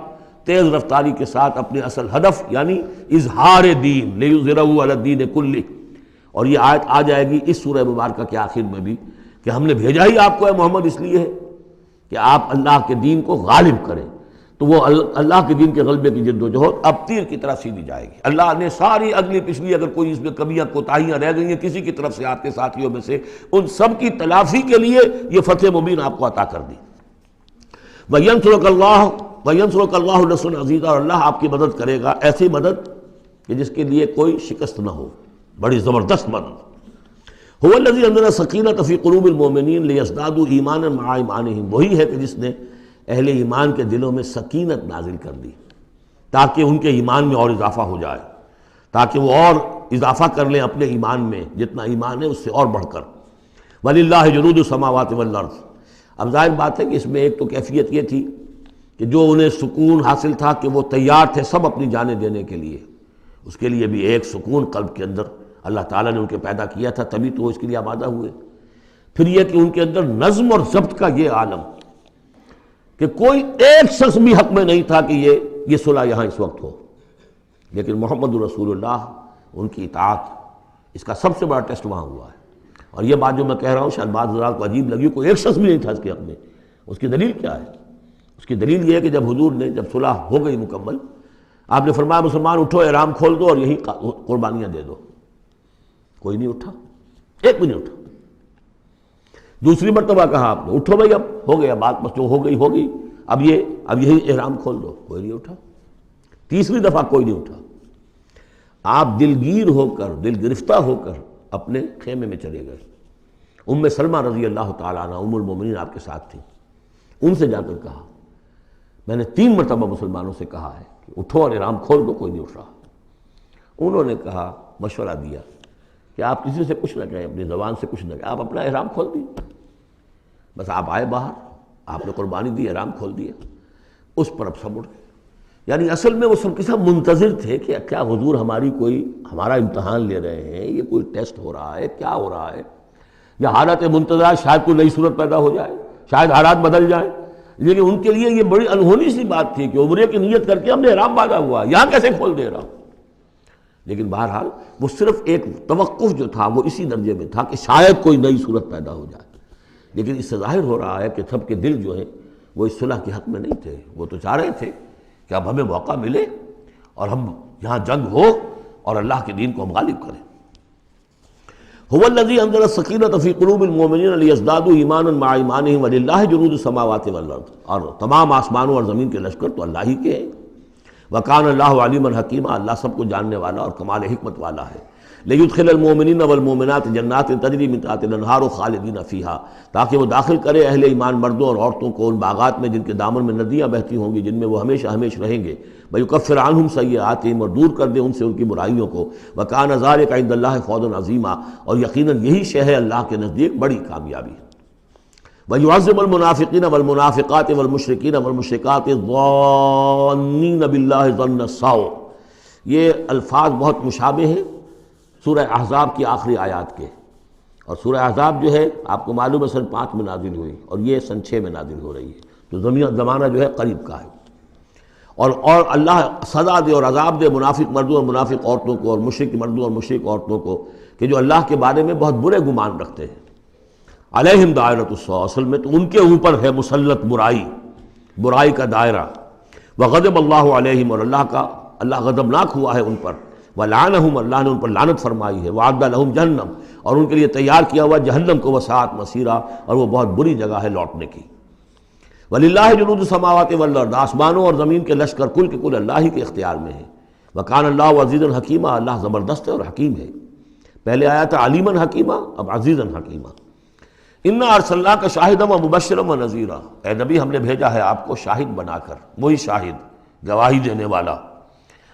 تیز رفتاری کے ساتھ اپنے اصل ہدف یعنی اظہار دین، لیظہرہ علی الدین کلہ، اور یہ آیت آ جائے گی اس سورہ مبارکہ کے آخر میں بھی کہ ہم نے بھیجا ہی آپ کو اے محمد اس لیے ہے کہ آپ اللہ کے دین کو غالب کریں۔ تو وہ اللہ کے دین کے غلبے کی جد و جہد اب تیر کی طرح سیدھی جائے گی۔ اللہ نے ساری اگلی پچھلی اگر کوئی اس میں کمیاں کوتاہیاں رہ گئی ہیں کسی کی طرف سے آپ کے ساتھیوں میں سے، ان سب کی تلافی کے لیے یہ فتح مبین آپ کو عطا کر دی۔ وَيَنْصُرَكَ اللَّهُ نَصْرًا عَزِيزًا، اور اللہ آپ کی مدد کرے گا ایسی مدد کہ جس کے لیے کوئی شکست نہ ہو، بڑی زبردست مدد۔ هُوَ الَّذِي أَنزَلَ السَّكِينَةَ فِي قُلُوبِ الْمُؤْمِنِينَ لِيَزْدَادُوا إِيمَانًا مَعَ إِيمَانِهِمْ، وہی ہے کہ جس نے اہل ایمان کے دلوں میں سکینت نازل کر دی تاکہ ان کے ایمان میں اور اضافہ ہو جائے، تاکہ وہ اور اضافہ کر لیں اپنے ایمان میں، جتنا ایمان ہے اس سے اور بڑھ کر۔ وَلِلَّهِ جُنُودُ السَّمَاوَاتِ وَالْأَرْضِ، اب ظاہر بات ہے کہ اس میں ایک تو کیفیت یہ تھی کہ جو انہیں سکون حاصل تھا کہ وہ تیار تھے سب اپنی جانیں دینے کے لیے، اس کے لیے بھی ایک سکون قلب کے اندر اللہ تعالیٰ نے ان کے پیدا کیا تھا، تبھی تو وہ اس کے لیے آمادہ ہوئے۔ پھر یہ کہ ان کے اندر نظم اور ضبط کا یہ عالم کہ کوئی ایک شخص بھی حق میں نہیں تھا کہ یہ صلح یہاں اس وقت ہو، لیکن محمد رسول اللہ ان کی اطاعت، اس کا سب سے بڑا ٹیسٹ وہاں ہوا ہے۔ اور یہ بات جو میں کہہ رہا ہوں شاید بعض حضرات کو عجیب لگی، کوئی ایک شخص بھی نہیں تھا اس کے حق میں۔ اس کی دلیل کیا ہے؟ اس کی دلیل یہ ہے کہ جب حضور نے جب صلح ہو گئی مکمل، آپ نے فرمایا مسلمان اٹھو، احرام کھول دو اور یہی قربانیاں دے دو۔ کوئی نہیں اٹھا، ایک بھی نہیں اٹھا۔ دوسری مرتبہ کہا آپ نے اٹھو بھائی، اب ہو گیا بات، بس جو ہو گئی ہوگی، اب یہی احرام کھول دو، کوئی نہیں اٹھا۔ تیسری دفعہ کوئی نہیں اٹھا۔ آپ دلگیر ہو کر، دل گرفتہ ہو کر اپنے خیمے میں چلے گئے۔ ام سلمہ رضی اللہ تعالیٰ عنہ ام المومنین آپ کے ساتھ تھیں، ان سے جا کر کہا میں نے 3 مرتبہ مسلمانوں سے کہا ہے کہ اٹھو اور احرام کھول دو، کوئی نہیں اٹھ رہا۔ انہوں نے کہا، مشورہ دیا کہ آپ کسی سے کچھ نہ کہیں، اپنی زبان سے کچھ نہ کہیں، آپ اپنا احرام کھول دیے، بس آپ آئے باہر، آپ نے قربانی دی، احرام کھول دیا، اس پر اب سب اٹھ گئے۔ یعنی اصل میں وہ سب کے سب منتظر تھے کہ کیا حضور ہمارا امتحان لے رہے ہیں، یہ کوئی ٹیسٹ ہو رہا ہے، کیا ہو رہا ہے، یا حالت منتظر شاید کوئی نئی صورت پیدا ہو جائے، شاید حالات بدل جائیں۔ لیکن ان کے لیے یہ بڑی انہونی سی بات تھی کہ عمرے کی نیت کر کے ہم نے احرام باندھا ہوا، یہاں کیسے کھول دے رہا ہوں۔ لیکن بہرحال وہ صرف ایک توقف جو تھا وہ اسی درجے میں تھا کہ شاید کوئی نئی صورت پیدا ہو جائے، لیکن اس سے ظاہر ہو رہا ہے کہ سب کے دل جو ہیں وہ اس صلح کے حق میں نہیں تھے۔ وہ تو چاہ رہے تھے کہ اب ہمیں موقع ملے اور ہم یہاں جنگ ہو اور اللہ کے دین کو ہم غالب کریں۔ هو الذي انزل السکینۃ فی قلوب المؤمنین لیزدادوا ایمانا مع ایمانہم وللہ جنود السماوات والارض، اور تمام آسمانوں اور زمین کے لشکر تو اللہ ہی کے ہیں۔ وکان اللہ علیما حکیما، اللہ سب کو جاننے والا اور کمال حکمت والا ہے۔ لیدخل المؤمنین والمؤمنات جنات تجری من تحتها الانہار خالدین فیہا، تاکہ وہ داخل کرے اہل ایمان مردوں اور عورتوں کو ان باغات میں جن کے دامن میں ندیاں بہتی ہوں گی، جن میں وہ ہمیشہ ہمیشہ رہیں گے۔ ویکفر عنہم سیئاتہم، اور دور کر دے ان سے ان کی برائیوں کو۔ وکان ذلک عند اللہ فوزا عظیما، اور یقیناً یہی شے ہے اللہ کے نزدیک بڑی کامیابی ہے۔ وَيُعَذِّبُ الْمُنَافِقِينَ وَالْمُنَافِقَاتِ وَالْمُشْرِكِينَ وَالْمُشْرِكَاتِ الظَّانِّينَ بِاللَّهِ ظَنَّ السَّوْءِ، یہ الفاظ بہت مشابہ ہیں سورہ احزاب کی آخری آیات کے، اور سورہ احزاب جو ہے آپ کو معلوم ہے سن 5 میں نازل ہوئی، اور یہ سن 6 میں نازل ہو رہی ہے، تو زمانہ جو ہے قریب کا ہے۔ اور اللہ سزا دے اور عذاب دے منافق مردوں اور منافق عورتوں کو، اور مشرک مردوں اور مشرک عورتوں کو، کہ جو اللہ کے بارے میں بہت برے گمان رکھتے ہیں۔ علیہم دائرۃ السوء، اصل میں تو ان کے اوپر ہے مسلط برائی کا دائرہ۔ وغضب اللہ علیہم، اور اللہ غضبناک ہوا ہے ان پر۔ ولعنہم، اللہ نے ان پر لعنت فرمائی ہے۔ وعد لہم جہنم، اور ان کے لیے تیار کیا ہوا جہنم کو، وساعت مصیرا، اور وہ بہت بری جگہ ہے لوٹنے کی۔ وللہ جنود السماوات والارض، آسمانوں اور زمین کے لشکر کل کے کل اللہ ہی کے اختیار میں ہیں۔ وکان اللہ عزیزا حکیما، اللہ زبردست ہے اور حکیم ہے۔ پہلے آیا تھا علیما حکیما، اب عزیزا حکیما۔ انا ارسلناک شاہدا ومبشرا ونذیرا، اے نبی ہم نے بھیجا ہے آپ کو شاہد بنا کر، وہی شاہد، گواہی دینے والا۔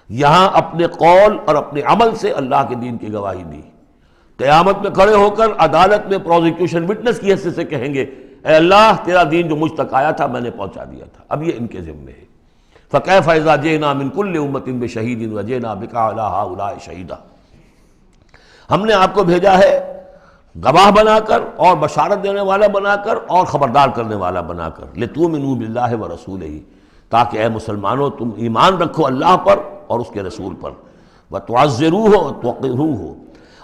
یہاں اپنے قول اور اپنے عمل سے اللہ کے دین کی گواہی دی۔ قیامت میں کھڑے ہو کر عدالت میں پروزیکیوشن وٹنس کی حیثیت سے کہیں گے اے اللہ تیرا دین جو مجھ تک آیا تھا میں نے پہنچا دیا تھا، اب یہ ان کے ذمے ہے۔ فکیف اذا جئنا من کل امۃ بشہید وجئنا بک علی ہؤلاء شہیدا، ہم نے آپ کو بھیجا ہے گواہ بنا کر اور بشارت دینے والا بنا کر اور خبردار کرنے والا بنا کر، لتؤمنوا باللہ ورسولہ، تاکہ اے مسلمانوں تم ایمان رکھو اللہ پر اور اس کے رسول پر، وتعزروہ وتوقروہ،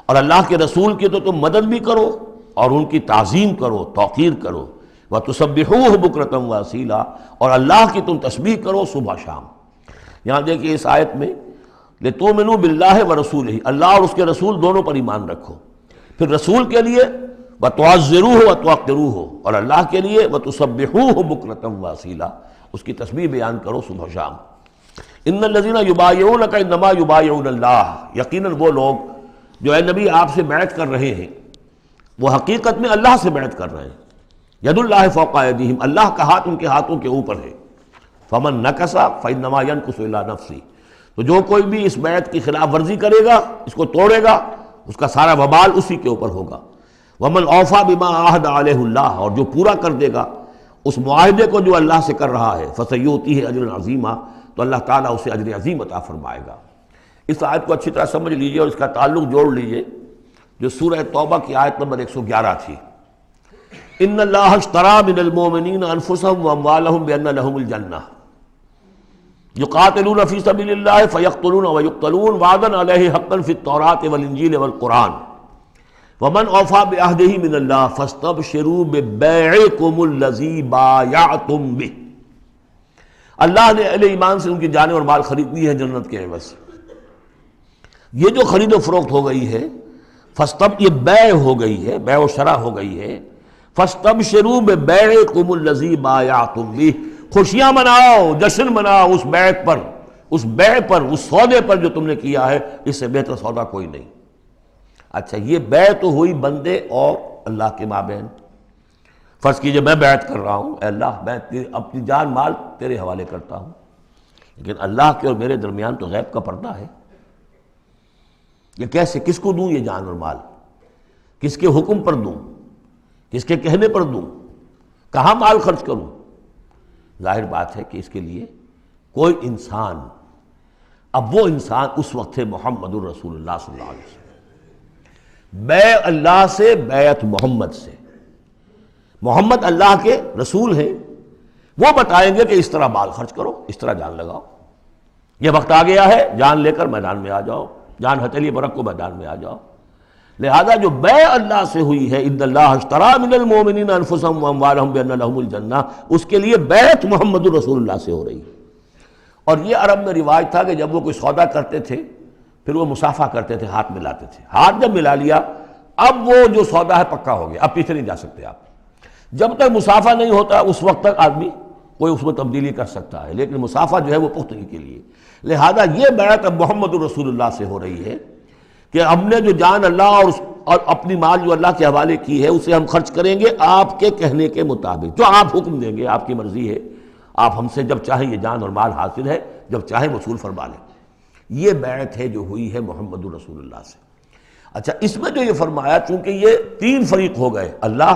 اور اللہ کے رسول کی تو تم مدد بھی کرو اور ان کی تعظیم کرو، توقیر کرو، وتسبحوہ بکرۃ واصیلا، اور اللہ کی تم تسبیح کرو صبح شام۔ یہاں دیکھیے اس آیت میں لتؤمنوا باللہ ورسولہ، اللہ اور اس کے رسول دونوں پر ایمان رکھو، پھر رسول کے لیے وتعزروہ وتوقروہ، اور اللہ کے لیے وتسبحوہ بکرۃ واصیلا، اس کی تسبیح بیان کرو صبح شام۔ ان الذین یبایعونک انما یبایعون اللہ، یقیناً وہ لوگ جو اے نبی آپ سے بیعت کر رہے ہیں وہ حقیقت میں اللہ سے بیعت کر رہے ہیں۔ ید اللہ فوق ایدیہم، اللہ کا ہاتھ ان کے ہاتھوں کے اوپر ہے۔ فمن نکث فانما ینکث الی نفسہ، تو جو کوئی بھی اس بیعت کی خلاف ورزی کرے گا، اس کو توڑے گا، اس کا سارا وبال اسی کے اوپر ہوگا۔ ومن اوفی بما عاہد علیہ اللہ، اور جو پورا کر دے گا اس معاہدے کو جو اللہ سے کر رہا ہے، فسیؤتیہ اجرا عظیما، تو اللہ تعالیٰ اسے اجر عظیم عطا فرمائے گا۔ اس آیت کو اچھی طرح سمجھ لیجئے اور اس کا تعلق جوڑ لیجئے جو سورہ توبہ کی آیت نمبر 111 تھی۔ ان اللہ اشتری من المؤمنین انفسهم واموالهم بان لهم الجنہ یقاتلون فی سبیل اللہ فیقتلون ویقتلون وعدا علیہ حقا فی التوراۃ والانجیل والقرآن ومن اوفی بعہدہ من اللہ فاستبشروا ببیعکم الذی بایعتم بہ، اللہ نے اہل ایمان سے ان کی جانیں اور مال خرید لی ہے جنت کے عوض۔ یہ جو خرید و فروخت ہو گئی ہے یہ بیع ہو گئی ہے، بیع و شرع ہو گئی ہے۔ فاستبشروا ببیعکم الذی بایعتم بہ، خوشیاں مناؤ، جشن مناؤ اس بیعت پر، اس بیع پر، اس سودے پر جو تم نے کیا ہے، اس سے بہتر سودا کوئی نہیں۔ اچھا یہ بیع تو ہوئی بندے اور اللہ کے مابین۔ فرض کیجئے میں بیعت کر رہا ہوں، اے اللہ میں اپنی جان مال تیرے حوالے کرتا ہوں، لیکن اللہ کے اور میرے درمیان تو غیب کا پردہ ہے۔ یہ کیسے، کس کو دوں یہ جان اور مال، کس کے حکم پر دوں، کس کے کہنے پر دوں، کہاں مال خرچ کروں؟ ظاہر بات ہے کہ اس کے لیے کوئی انسان، اب وہ انسان اس وقت ہے محمد الرسول اللہ صلی اللہ علیہ وسلم، بیع اللہ سے، بیعت محمد سے۔ محمد اللہ کے رسول ہیں، وہ بتائیں گے کہ اس طرح مال خرچ کرو، اس طرح جان لگاؤ، یہ وقت آ گیا ہے جان لے کر میدان میں آ جاؤ، جان ہتھیلی پر رکھو میدان میں آ جاؤ۔ لہذا جو بیع اللہ سے ہوئی ہے، ان اللہ اشتری من المؤمنین انفسهم واموالهم بان لهم الجنہ، اس کے لیے بیعت محمد الرسول اللہ سے ہو رہی ہے۔ اور یہ عرب میں رواج تھا کہ جب وہ کوئی سودا کرتے تھے پھر وہ مصافحہ کرتے تھے، ہاتھ ملاتے تھے، ہاتھ جب ملا لیا اب وہ جو سودا ہے پکا ہو گیا، اب پیچھے نہیں جا سکتے آپ۔ جب تک مصافحہ نہیں ہوتا اس وقت تک آدمی کوئی اس میں تبدیلی کر سکتا ہے، لیکن مصافحہ جو ہے وہ پختگی کے لیے۔ لہذا یہ بیعت اب محمد رسول اللہ سے ہو رہی ہے کہ ہم نے جو جان اللہ اور اپنی مال جو اللہ کے حوالے کی ہے اسے ہم خرچ کریں گے آپ کے کہنے کے مطابق، جو آپ حکم دیں گے، آپ کی مرضی ہے، آپ ہم سے جب چاہیں یہ جان اور مال حاصل ہے، جب چاہیں وصول فرما لیں۔ یہ بیعت ہے جو ہوئی ہے محمد رسول اللہ سے۔ اچھا، اس میں جو یہ فرمایا، چونکہ یہ تین فریق ہو گئے، اللہ،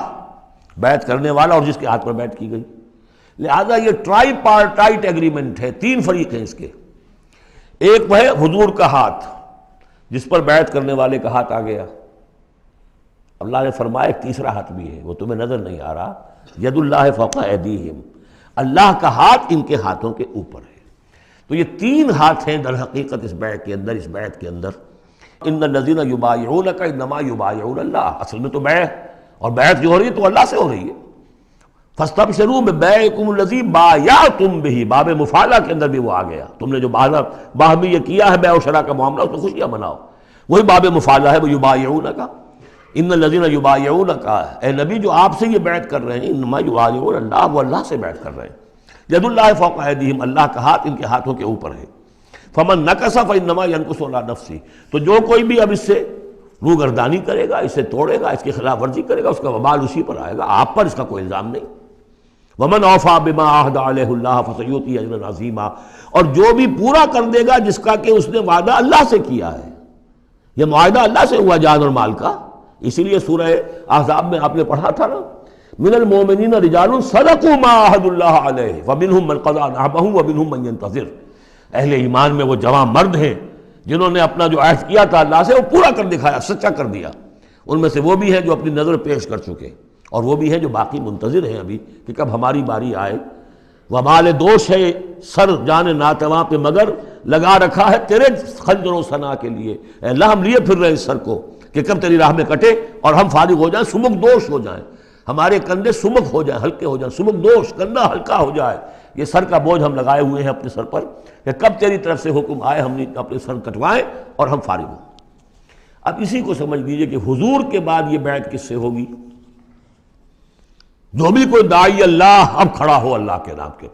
بیعت کرنے والا اور جس کے ہاتھ پر بیعت کی گئی، لہذا یہ ٹرائی پارٹائٹ ایگریمنٹ ہے، تین فریق ہیں اس کے۔ ایک وہ ہے حضور کا ہاتھ، جس پر بیعت کرنے والے کا ہاتھ آ گیا۔ اللہ نے فرمایا ایک تیسرا ہاتھ بھی ہے، وہ تمہیں نظر نہیں آ رہا، ید اللہ فوق ایدیہم، اللہ کا ہاتھ ان کے ہاتھوں کے اوپر ہے۔ تو یہ تین ہاتھ ہیں در حقیقت اس بیعت کے اندر، اس بیعت کے اندر۔ ان الذین یبایعونک انما یبایعون اللہ، اصل میں تو بیعت اور بیعت جو ہو رہی ہے تو اللہ سے ہو رہی ہے۔ فاستبشروا ببیعکم الذی بایعتم بہ، باب مفاعلہ کے اندر بھی وہ آ گیا، تم نے جو باہمی یہ کیا ہے بیع و شراء کا معاملہ، اس میں خوشیاں مناؤ، وہی باب مفاعلہ ہے، وہ یبایعونک، ان الذین یبایعونک، اے نبی جو آپ سے یہ بیعت کر رہے ہیں، انما یبایعون اللہ، وہ اللہ سے بیعت کر رہے ہیں۔ ید اللہ فوق ایدیہم، اللہ کا ہاتھ ان کے ہاتھوں کے اوپر ہے۔ فمن نکث فانما ینکث علی نفسہ، تو جو کوئی بھی اب اس سے روگردانی کرے گا، اسے توڑے گا، اس کی خلاف ورزی کرے گا، اس کا وبال اسی پر آئے گا، آپ پر اس کا کوئی الزام نہیں۔ ومن اوفی بما عہد علیہ اللہ فسیؤتیہ اجرا عظیما، اور جو بھی پورا کر دے گا جس کا کہ اس نے وعدہ اللہ سے کیا ہے، یہ معاہدہ اللہ سے ہوا جان اور مال کا۔ اسی لیے سورہ احزاب میں آپ نے پڑھا تھا نا، من المؤمنین رجال صدقوا ما عہدوا اللہ علیہ ومنہم من قضی نحبہ ومنہم من ینتظر، اہل ایمان میں وہ جوان مرد ہیں جنہوں نے اپنا جو عہد کیا تھا اللہ سے وہ پورا کر دکھایا، سچا کر دیا۔ ان میں سے وہ بھی ہیں جو اپنی نظر پیش کر چکے، اور وہ بھی ہیں جو باقی منتظر ہیں ابھی کہ کب ہماری باری آئے۔ وبال دوش ہے سر جان ناتواں پہ، مگر لگا رکھا ہے تیرے خنجر و ثنا کے لیے، اے اللہ ہم لیے پھر رہے اس سر کو کہ کب تیری راہ میں کٹے اور ہم فارغ ہو جائیں، سمک دوش ہو جائیں، ہمارے کندھے سمک ہو جائیں، ہلکے ہو جائیں، سمک دوش، کندھا ہلکا ہو جائے۔ یہ سر کا بوجھ ہم لگائے ہوئے ہیں اپنے سر پر کہ کب تیری طرف سے حکم آئے ہم نے اپنے سر کٹوائیں اور ہم فارغ ہوں۔ اب اسی کو سمجھ لیجئے کہ حضور کے بعد یہ بیعت کس سے ہوگی؟ جو بھی کوئی داعی اللہ اب کھڑا ہو اللہ کے نام کے،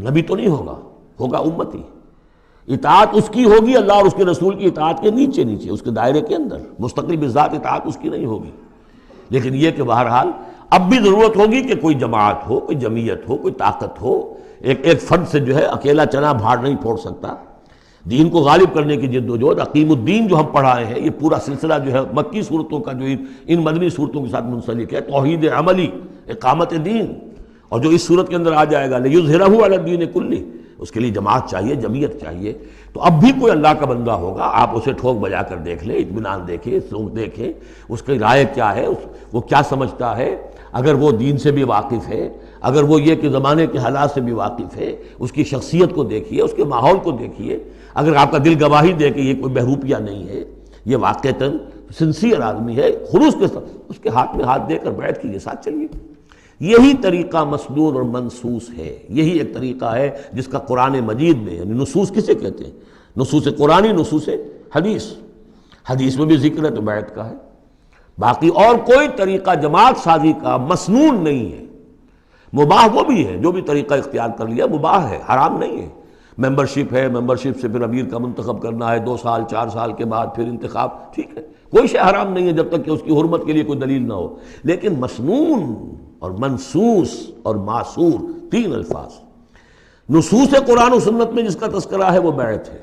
نبی تو نہیں ہوگا، ہوگا امتی، اطاعت اس کی ہوگی، اللہ اور اس کے رسول کی اطاعت کے نیچے نیچے، اس کے دائرے کے اندر، مستقل بذات اطاعت اس کی نہیں ہوگی۔ لیکن یہ کہ بہرحال اب بھی ضرورت ہوگی کہ کوئی جماعت ہو، کوئی جمعیت ہو، کوئی طاقت ہو، ایک فرد سے جو ہے اکیلا چنا بھاڑ نہیں پھوڑ سکتا۔ دین کو غالب کرنے کی جد و جہد، عقیم الدین جو ہم پڑھائے ہیں، یہ پورا سلسلہ جو ہے مکی صورتوں کا جو ان مدنی صورتوں کے ساتھ منسلک ہے، توحید عملی، اقامت دین، اور جو اس صورت کے اندر آ جائے گا لیظہرہ علی الدین کلہ، اس کے لیے جماعت چاہیے، جمعیت چاہیے۔ تو اب بھی کوئی اللہ کا بندہ ہوگا، آپ اسے ٹھوک بجا کر دیکھ لیں، اطمینان دیکھیں، سوچ دیکھیں اس کی رائے کیا ہے، وہ کیا سمجھتا ہے، اگر وہ دین سے بھی واقف ہے، اگر وہ یہ کہ زمانے کے حالات سے بھی واقف ہے، اس کی شخصیت کو دیکھیے، اس کے ماحول کو دیکھیے، اگر آپ کا دل گواہی دے کہ یہ کوئی بہروپیہ نہیں ہے، یہ واقعتاً سنسیئر آدمی ہے، خلوص کے ساتھ اس کے ہاتھ میں ہاتھ دے کر بیٹھ کیجیے، ساتھ چلیے۔ یہی طریقہ مسنون اور منصوص ہے، یہی ایک طریقہ ہے جس کا قرآن مجید میں، یعنی نصوص کسے کہتے ہیں؟ نصوص قرآنی، نصوص حدیث، حدیث میں بھی ذکر ہے تو بیعت کا ہے۔ باقی اور کوئی طریقہ جماعت سازی کا مسنون نہیں ہے، مباح وہ بھی ہے، جو بھی طریقہ اختیار کر لیا مباح ہے، حرام نہیں ہے۔ ممبرشپ ہے، ممبرشپ سے پھر امیر کا منتخب کرنا ہے، 2 سال 4 سال کے بعد پھر انتخاب، ٹھیک ہے، کوئی شے حرام نہیں ہے جب تک کہ اس کی حرمت کے لیے کوئی دلیل نہ ہو۔ لیکن مسنون اور منصوص اور معصور، تین الفاظ۔ نصوص قرآن و سنت میں جس کا تذکرہ ہے وہ بیعت ہے۔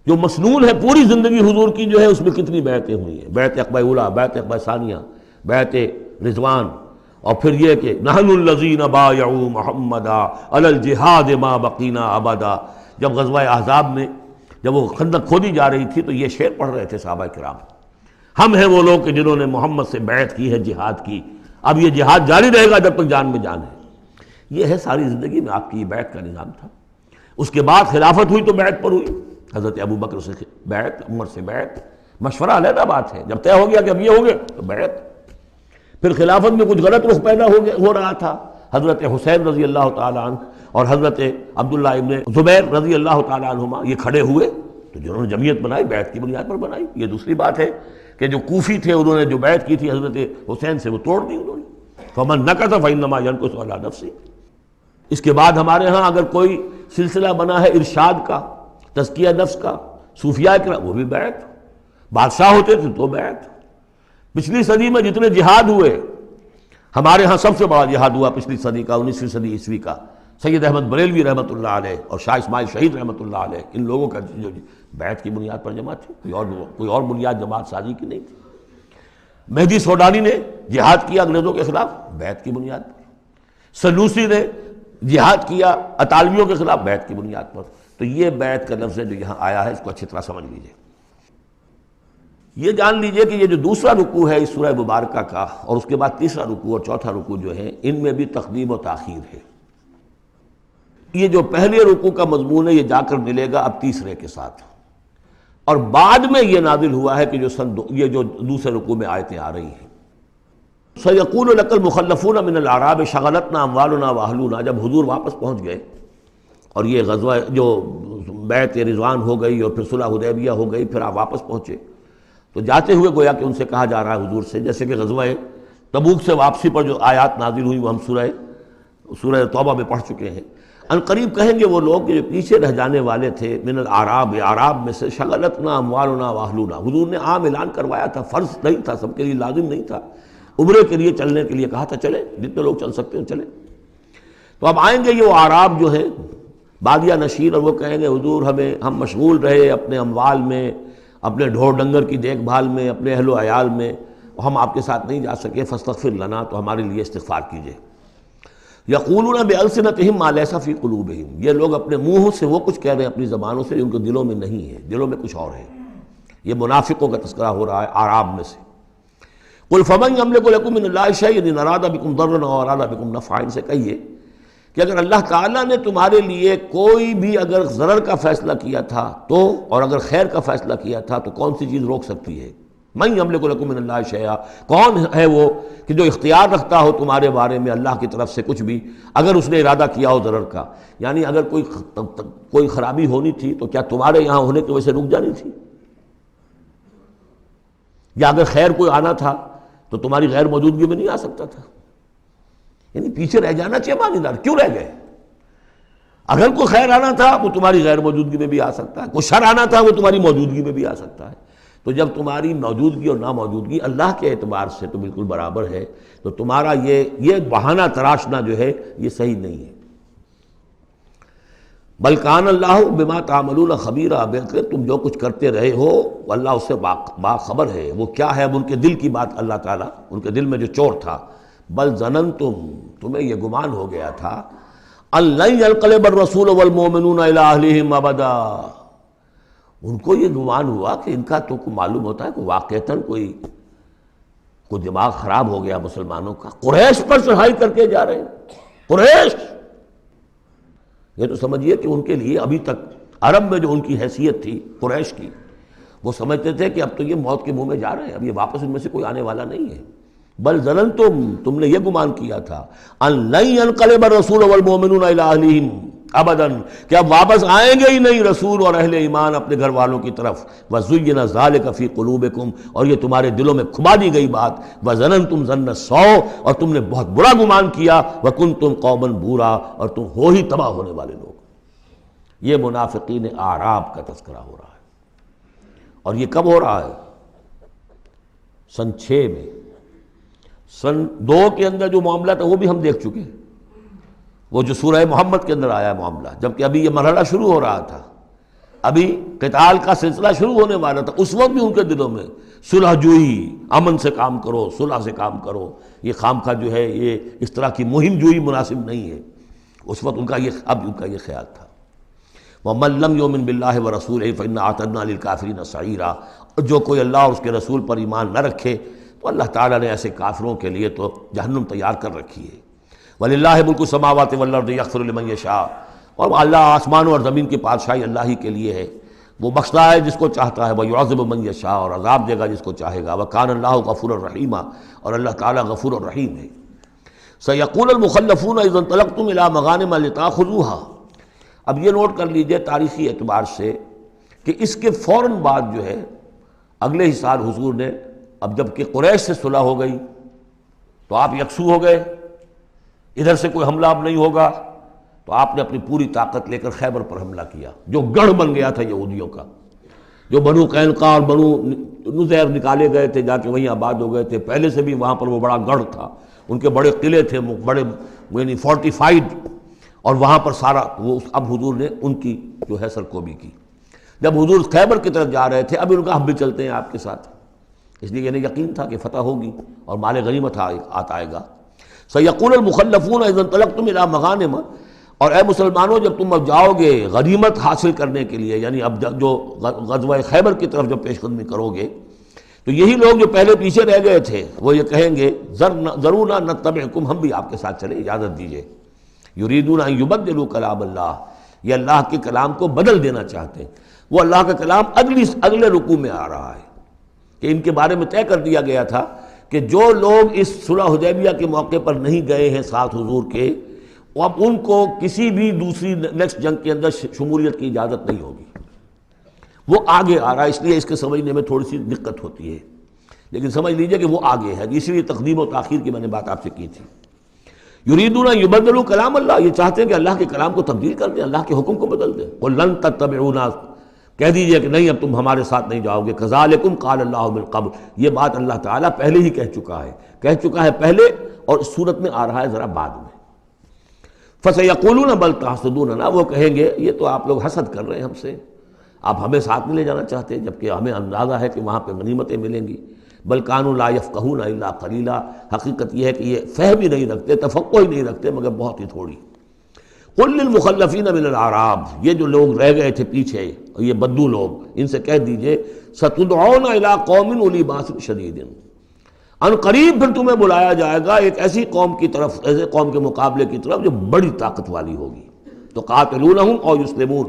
جو مسنون ہے پوری زندگی حضور کی جو ہے اس میں کتنی بیعتیں ہوئی ہیں، بیعت عقبہ اولیٰ، بیعت عقبہ ثانیہ، بیعت رضوان، اور پھر یہ کہ نحن الذین بایعوا محمدا علی الجہاد ما بقینا ابدا۔ جب غزوہ احزاب میں جب وہ خندق کھودی جا رہی تھی تو یہ شعر پڑھ رہے تھے صحابہ کرام، ہم ہیں وہ لوگ کہ جنہوں نے محمد سے بیعت کی ہے، جہاد کی، اب یہ جہاد جاری رہے گا جب تک جان میں جان ہے۔ یہ ہے ساری زندگی میں آپ کی یہ بیعت کا نظام تھا۔ اس کے بعد خلافت ہوئی تو بیعت پر ہوئی، حضرت ابو بکر سے بیعت، عمر سے بیعت، مشورہ علیحدہ بات ہے، جب طے ہو گیا کہ اب یہ ہو گیا تو بیعت۔ پھر خلافت میں کچھ غلط رخ پیدا ہو رہا تھا، حضرت حسین رضی اللہ تعالیٰ عنہ اور حضرت عبداللہ ابن زبیر رضی اللہ تعالیٰ عنہما یہ کھڑے ہوئے تو جنہوں نے جمعیت بنائی بیعت کی بنیاد پر بنائی۔ یہ دوسری بات ہے کہ جو کوفی تھے انہوں نے جو بیعت کی تھی حضرت حسین سے وہ توڑ دی انہوں نے۔ فمن نکث فانما ینکث علی نفسہ۔ اس کے بعد ہمارے ہاں اگر کوئی سلسلہ بنا ہے ارشاد کا، تزکیہ نفس کا، صوفیاء کرام، وہ بھی بیعت، بادشاہ ہوتے تھے تو بیعت۔ پچھلی صدی میں جتنے جہاد ہوئے، ہمارے ہاں سب سے بڑا جہاد ہوا پچھلی صدی کا، 19ویں صدی عیسوی کا، سید احمد بریلوی رحمۃ اللہ علیہ اور شاہ اسماعیل شہید رحمۃ اللہ علیہ، ان لوگوں کا جو بیعت کی بنیاد پر جماعت تھی، کوئی اور بنیاد جماعت سازی کی نہیں تھی۔ مہدی سوڈانی نے جہاد کیا انگریزوں کے خلاف بیعت کی بنیاد پر، سلوسی نے جہاد کیا اطالویوں کے خلاف بیعت کی بنیاد پر۔ تو یہ بیعت کا لفظ ہے جو یہاں آیا ہے، اس کو اچھی طرح سمجھ لیجئے۔ یہ جان لیجئے کہ یہ جو دوسرا رکوع ہے اس سورہ مبارکہ کا، اور اس کے بعد تیسرا رکوع اور چوتھا رکوع جو ہے، ان میں بھی تقدیم و تاخیر ہے۔ یہ جو پہلے رکوع کا مضمون ہے یہ جا کر ملے گا اب تیسرے کے ساتھ، اور بعد میں یہ نازل ہوا ہے کہ یہ جو دوسرے رکوع میں آیتیں آ رہی ہیں۔ سَيَقُولُ لَكَ الْمُخَلَّفُونَ مِنَ الْأَعْرَابِ شَغَلَتْنَا أَمْوَالُنَا وَأَهْلُونَا، جب حضور واپس پہنچ گئے اور یہ غزوہ جو بیعت رضوان ہو گئی اور پھر صلح حدیبیہ ہو گئی، پھر آپ واپس پہنچے تو جاتے ہوئے گویا کہ ان سے کہا جا رہا ہے حضور سے، جیسے کہ غزوہ تبوک سے واپسی پر جو آیات نازل ہوئی وہ ہم سورہ توبہ میں پڑھ چکے ہیں۔ ان قریب کہیں گے وہ لوگ کہ جو پیچھے رہ جانے والے تھے، من الاعراب، اعراب میں سے، شغلتنا اموالنا واہلونا، حضور نے عام اعلان کروایا تھا، فرض نہیں تھا، سب کے لیے لازم نہیں تھا، عمرے کے لیے چلنے کے لیے کہا تھا، چلے جتنے لوگ چل سکتے ہیں چلیں۔ تو اب آئیں گے یہ وہ اعراب جو ہے بادیہ نشین، اور وہ کہیں گے حضور ہم مشغول رہے اپنے اموال میں، اپنے ڈھور ڈنگر کی دیکھ بھال میں، اپنے اہل و عیال میں، ہم آپ کے ساتھ نہیں جا سکے، فاستغفر لنا، تو ہمارے لیے استغفار کیجئے۔ یقولون بألسنتہم ما لیس فی قلوبہم، یہ لوگ اپنے منہوں سے وہ کچھ کہہ رہے ہیں اپنی زبانوں سے، ان کے دلوں میں نہیں ہے، دلوں میں کچھ اور ہے۔ یہ منافقوں کا تذکرہ ہو رہا ہے اعراب میں سے۔ قل فمن یملک لکم من اللہ شیئا ان اراد بکم ضرا او اراد بکم نفعا، ان سے کہیے کہ اگر اللہ تعالیٰ نے تمہارے لیے کوئی بھی اگر ضرر کا فیصلہ کیا تھا تو، اور اگر خیر کا فیصلہ کیا تھا تو کون سی چیز روک سکتی ہے؟ من یملک لکم من اللہ شیئا، کون ہے وہ کہ جو اختیار رکھتا ہو تمہارے بارے میں اللہ کی طرف سے کچھ بھی، اگر اس نے ارادہ کیا ہو ضرر کا، یعنی اگر کوئی خرابی ہونی تھی تو کیا تمہارے یہاں ہونے کی وجہ سے رک جانی تھی؟ یا اگر خیر کوئی آنا تھا تو تمہاری غیر موجودگی میں نہیں آ سکتا تھا؟ یعنی پیچھے رہ جانا چاہیے معنی دار، کیوں رہ گئے؟ اگر کوئی خیر آنا تھا وہ تمہاری غیر موجودگی میں بھی آ سکتا ہے، کوئی شر آنا تھا وہ تمہاری موجودگی میں بھی آ سکتا ہے۔ تو جب تمہاری موجودگی اور ناموجودگی اللہ کے اعتبار سے تو بالکل برابر ہے، تو تمہارا یہ بہانہ تراشنا جو ہے یہ صحیح نہیں ہے۔ بل کان اللہ بما تعملون خبیرا، بلکہ تم جو کچھ کرتے رہے ہو اللہ اس سے باخبر ہے۔ وہ کیا ہے؟ اب ان کے دل کی بات اللہ تعالیٰ، ان کے دل میں جو چور تھا، بل ظننتم، تمہیں یہ گمان ہو گیا تھا، ان لن ينقلب الرسول والمؤمنون الى اہلہم ابدا، ان کو یہ گمان ہوا کہ ان کا تو معلوم ہوتا ہے کہ واقعتاً کوئی دماغ خراب ہو گیا مسلمانوں کا، قریش پر چڑھائی کر کے جا رہے ہیں، قریش، یہ تو سمجھیے کہ ان کے لیے ابھی تک عرب میں جو ان کی حیثیت تھی قریش کی، وہ سمجھتے تھے کہ اب تو یہ موت کے منہ میں جا رہے ہیں، اب یہ واپس ان میں سے کوئی آنے والا نہیں ہے۔ بل ظننتم، تم نے یہ گمان کیا تھا، ان لن ينقلب الرسول والمؤمنون الى اہلہم ابدا، کہ اب واپس آئیں گے ہی نہیں رسول اور اہل ایمان اپنے گھر والوں کی طرف۔ وَزُيِّنَ ذَلِكَ فِي قُلُوبِكُمْ، اور یہ تمہارے دلوں میں کھبا دی گئی بات، وَظَنَنْتُمْ ظَنَّ السَّوْءِ، اور تم نے بہت برا گمان کیا، وَكُنْتُمْ قَوْمًا بُورًا، اور تم ہو ہی تباہ ہونے والے لوگ۔ یہ منافقین اعراب کا تذکرہ ہو رہا ہے، اور یہ کب ہو رہا ہے؟ سن 6 میں۔ سن 2 کے اندر جو معاملہ تھا وہ بھی ہم دیکھ چکے ہیں، وہ جو سورہ محمد کے اندر آیا معاملہ، جبکہ ابھی یہ مرحلہ شروع ہو رہا تھا، ابھی قتال کا سلسلہ شروع ہونے والا تھا، اس وقت بھی ان کے دلوں میں صلح جوئی، امن سے کام کرو، صلح سے کام کرو، یہ خامخواہ جو ہے یہ اس طرح کی مہم جوئی مناسب نہیں ہے، اس وقت ان کا یہ خیال تھا۔ وَمَن لَّمْ يُؤْمِن بِاللَّهِ وَرَسُولِهِ فَإِنَّا أَعْتَدْنَا لِلْكَافِرِينَ سَعِيرًا، اور جو کوئی اللہ اور اس کے رسول پر ایمان نہ رکھے تو اللہ تعالیٰ نے ایسے کافروں کے لیے تو جہنم تیار کر رکھی ہے۔ وَلِلَّهِ مُلْكُ السَّمَاوَاتِ وَالْأَرْضِ يَغْفِرُ لِمَن يَشَاءُ، اور اللہ آسمانوں اور زمین کی بادشاہی اللہ ہی کے لیے ہے، وہ بخشتا ہے جس کو چاہتا ہے، وَيُعَذِّبُ مَن يَشَاءُ، اور عذاب دے گا جس کو چاہے گا، وَكَانَ اللَّهُ غَفُورًا رَحِيمًا، اور اللہ تعالیٰ غفور الرحیم ہے۔ سَيَقُولُ الْمُخَلَّفُونَ إِذَا انطَلَقْتُمْ إِلَىٰ مَغَانِمَ لِتَأْخُذُوهَا، اب یہ نوٹ کر لیجئے تاریخی اعتبار سے کہ اس کے فوراً بعد جو ہے اگلے ہی سال حضور نے، اب جب کہ قریش سے صلح ہو گئی تو آپ یکسو ہو گئے، ادھر سے کوئی حملہ اب نہیں ہوگا، تو آپ نے اپنی پوری طاقت لے کر خیبر پر حملہ کیا، جو گڑھ بن گیا تھا یہودیوں کا، جو بنو قینقاع اور بنو نذیر نکالے گئے تھے، جا کے وہیں آباد ہو گئے تھے، پہلے سے بھی وہاں پر وہ بڑا گڑھ تھا، ان کے بڑے قلعے تھے، بڑے یعنی فورٹیفائڈ، اور وہاں پر سارا وہ اب حضور نے ان کی جو ہے سرکوبی کی۔ جب حضور خیبر کی طرف جا رہے تھے، اب ان کا ہم بھی چلتے ہیں آپ کے ساتھ، اس لیے انہیں یقین تھا کہ فتح ہوگی اور مال غنیمت آئے گا۔ سیقول المخلفون اذا انطلقتم الی مغانم، اور اے مسلمانوں جب تم اب جاؤ گے غنیمت حاصل کرنے کے لیے، یعنی اب جو غزوہ خیبر کی طرف جب پیش قدمی کرو گے، تو یہی لوگ جو پہلے پیچھے رہ گئے تھے وہ یہ کہیں گے ذرونا نتبعکم، ہم بھی آپ کے ساتھ چلیں، اجازت دیجیے۔ یریدون ان یبدلوا کلام اللہ، یہ اللہ کے کلام کو بدل دینا چاہتے ہیں۔ وہ اللہ کا کلام اگلے رکوع میں آ رہا ہے کہ ان کے بارے میں طے کر دیا گیا تھا کہ جو لوگ اس صلح حدیبیہ کے موقع پر نہیں گئے ہیں ساتھ حضور کے، اب ان کو کسی بھی دوسری نیکسٹ جنگ کے اندر شمولیت کی اجازت نہیں ہوگی۔ وہ آگے آ رہا ہے، اس لیے اس کے سمجھنے میں تھوڑی سی دقت ہوتی ہے، لیکن سمجھ لیجئے کہ وہ آگے ہے، اسی لیے تقدیم و تاخیر کی میں نے بات آپ سے کی تھی۔ یریدون ان یبدلوا کلام اللہ، یہ چاہتے ہیں کہ اللہ کے کلام کو تبدیل کر دیں، اللہ کے حکم کو بدل دیں۔ قل لن تتبعونا، کہہ دیجئے کہ نہیں اب تم ہمارے ساتھ نہیں جاؤ گے۔ کذالکم قال اللہ من قبل، یہ بات اللہ تعالیٰ پہلے ہی کہہ چکا ہے پہلے، اور اس صورت میں آ رہا ہے ذرا بعد میں۔ فسیقولون بل تحسدوننا، وہ کہیں گے یہ تو آپ لوگ حسد کر رہے ہیں ہم سے، آپ ہمیں ساتھ نہیں لے جانا چاہتے، جبکہ ہمیں اندازہ ہے کہ وہاں پہ غنیمتیں ملیں گی۔ بل کانوا لا یفقہون الا قلیلا، حقیقت یہ ہے کہ یہ فہم ہی نہیں رکھتے، تفقہ ہی نہیں رکھتے مگر بہت ہی تھوڑی۔ قل للمخلفین من الاعراب، یہ جو لوگ رہ گئے تھے پیچھے، یہ بدو لوگ، ان سے کہہ دیجئے ستدعون الی قوم اولی باس شدید، ان قریب پھر تمہیں بلایا جائے گا ایک ایسی قوم کی طرف، ایسے قوم کے مقابلے کی طرف جو بڑی طاقت والی ہوگی۔ تو قاتلونہم او یسلمون،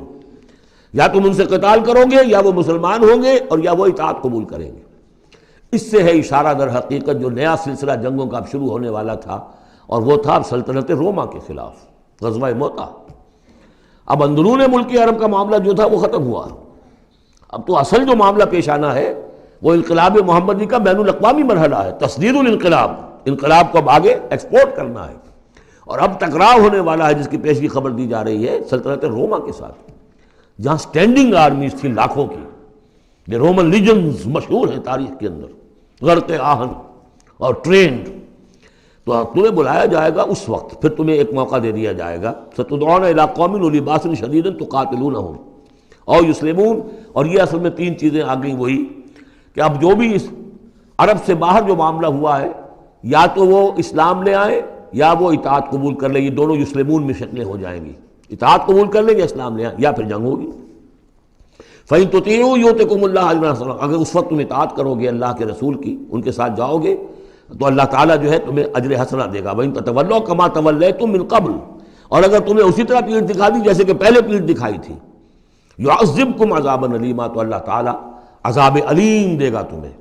یا تم ان سے قتال کرو گے یا وہ مسلمان ہوں گے اور یا وہ اطاعت قبول کریں گے۔ اس سے ہے اشارہ در حقیقت جو نیا سلسلہ جنگوں کا اب شروع ہونے والا تھا، اور وہ تھا سلطنت روما کے خلاف غزوہ موطا۔ اب اندرون ملک عرب کا معاملہ جو تھا وہ ختم ہوا، اب تو اصل جو معاملہ پیش آنا ہے وہ انقلاب محمدی کا بین الاقوامی مرحلہ ہے، تصدیر الانقلاب، انقلاب کو اب آگے ایکسپورٹ کرنا ہے، اور اب ٹکراؤ ہونے والا ہے جس کی پیشگی خبر دی جا رہی ہے سلطنت روما کے ساتھ، جہاں سٹینڈنگ آرمیز تھی لاکھوں کی، یہ رومن لیجنز مشہور ہیں تاریخ کے اندر، غرق آہن اور ٹرینڈ۔ تو تمہیں بلایا جائے گا اس وقت، پھر تمہیں ایک موقع دے دیا جائے گا، ستدعون الی قوم اولی باس شدید تقاتلونہم او یسلمون، اور یہ اصل میں تین چیزیں آ گئیں وہی کہ اب جو بھی اس عرب سے باہر جو معاملہ ہوا ہے، یا تو وہ اسلام لے آئیں یا وہ اطاعت قبول کر لیں، یہ دونوں یسلمون میں شکلیں ہو جائیں گی، اطاعت قبول کر لیں یا اسلام لے آئیں، یا پھر جنگ ہوگی۔ فَإِن تُطِيعُوا يُؤْتِكُمُ اللَّهُ أَجْرًا حَسَنًا، اگر اس وقت تم اطاعت کرو گے اللہ کے رسول کی، ان کے ساتھ جاؤ گے تو اللہ تعالیٰ جو ہے تمہیں اجر حسنہ دے گا۔ وَإِن تَتَوَلَّوْا كَمَا تَوَلَّيْتُم مِّن قَبْلُ، اور اگر تمہیں اسی طرح پیٹھ دکھا دی جیسے کہ پہلے پیٹھ دکھائی تھی، يُعَذِّبْكُمْ عَذَابًا أَلِيمًا، تو اللہ تعالیٰ عذاب علیم دے گا تمہیں۔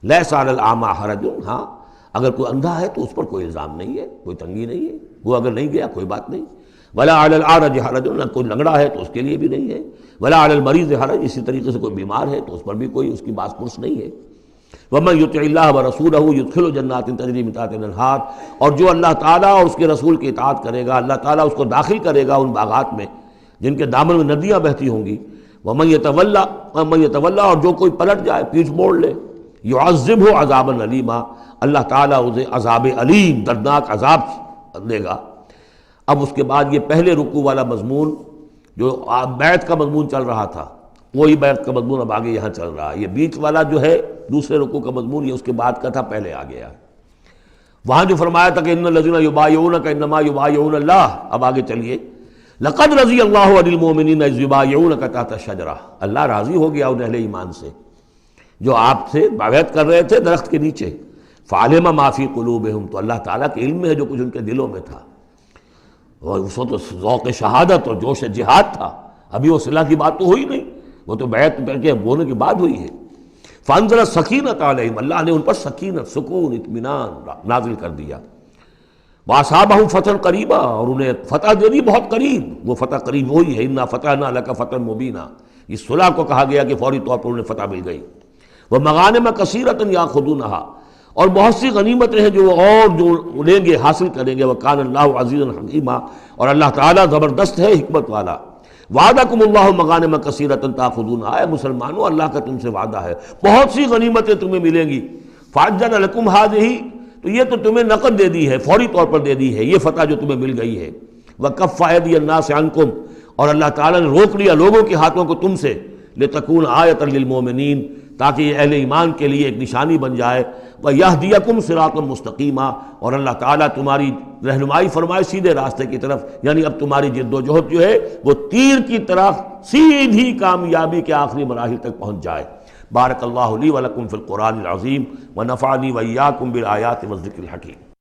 لَيْسَ عَلَى الْأَعْمَىٰ حَرَجٌ، ہاں اگر کوئی اندھا ہے تو اس پر کوئی الزام نہیں ہے، کوئی تنگی نہیں ہے، وہ اگر نہیں گیا کوئی بات نہیں۔ وَلَا عَلَى الْأَعْرَجِ حَرَجٌ، نہ کوئی لنگڑا ہے تو اس کے لیے بھی نہیں ہے۔ وَلَا عَلَى الْمَرِيضِ حَرَجٌ، اسی طریقے سے کوئی بیمار ہے تو اس پر بھی کوئی اس کی باس پرس نہیں ہے۔ وَمَن يُطِعِ اللَّهَ وَرَسُولَهُ يُدْخِلْهُ جَنَّاتٍ تَجْرِي مِن تَحْتِهَا الْأَنْهَارُ، اور جو اللہ تعالیٰ اور اس کے رسول کی اطاعت کرے گا اللہ تعالیٰ اس کو داخل کرے گا ان باغات میں جن کے دامن میں ندیاں بہتی ہوں گی۔ وَمَن يَتَوَلَّى، اور جو کوئی پلٹ جائے، پیٹھ موڑ لے، يُعَذِّبْهُ عَذَابًا أَلِيمًا، اللہ تعالیٰ اسے عذاب علیم، دردناک عذاب دے گا۔ اب اس کے بعد یہ پہلے رکوع والا مضمون جو بیعت کا مضمون چل رہا تھا، وہی بیعت کا مضمون اب آگے یہاں چل رہا ہے۔ یہ بیچ والا جو ہے دوسرے رکوع کا مضمون، یہ اس کے بعد کا تھا، پہلے آ گیا۔ وہاں جو فرمایا تھا کہ ان الذین یبایعونک انما یبایعون اللہ، اب آگے چلیے، لقد رضی اللہ عن المؤمنین اذ یبایعونک تحت الشجرہ، اللہ راضی ہو گیا ان اہل ایمان سے جو آپ سے بیعت کر رہے تھے درخت کے نیچے۔ فعلم ما فی قلوبہم، تو اللہ تعالیٰ کے علم میں ہے جو کچھ ان کے دلوں میں تھا، اور اس وقت ذوق شہادت اور جوش جہاد تھا، ابھی وہ صلح کی بات تو ہوئی نہیں، وہ تو بیعت کر کے ہونے کے بعد ہوئی ہے۔ فانزل السکینۃ علیہم، اللہ نے ان پر سکینت، سکون، اطمینان نازل کر دیا۔ واصابہم فتحا قریبا، اور انہیں فتح دے دی بہت قریب، وہ فتح قریب وہی ہے، انا فتحنا لک فتحا مبینا، اس صلح کو کہا گیا کہ فوری طور پر انہیں فتح مل گئی۔ ومغانم کثیرۃ یاخذونہا، اور بہت سی غنیمتیں ہیں جو وہ اور جو لیں گے حاصل کریں گے. وَكَانَ اللَّهُ عَزِيزًا حَكِيمًا، اور اللہ تعالیٰ زبردست ہے، حکمت والا. وعدکم اللہ مغانم کثیرۃ تاخذونہا، اے مسلمانوں اللہ کا تم سے وعدہ ہے بہت سی غنیمتیں تمہیں ملیں گی. فعجل لکم ہذہ، تو یہ تو تمہیں نقد دے دی ہے، فوری طور پر دے دی ہے یہ فتح جو تمہیں مل گئی ہے. وکف ایدی الناس عنکم، اور اللہ تعالیٰ نے روک لیا لوگوں کے ہاتھوں کو تم سے. لتکون آیۃ للمؤمنین، تاکہ یہ اہل ایمان کے لیے ایک نشانی بن جائے. وَيَهْدِيَكُمْ صِرَاطًا مُسْتَقِيمًا، اور اللہ تعالیٰ تمہاری رہنمائی فرمائے سیدھے راستے کی طرف. یعنی اب تمہاری جد و جہد جو ہے وہ تیر کی طرح سیدھی کامیابی کے آخری مراحل تک پہنچ جائے. بارک اللہ لی ولکم فی القرآن العظیم ونفعنی وإیاکم بالآیات والذکر الحکیم.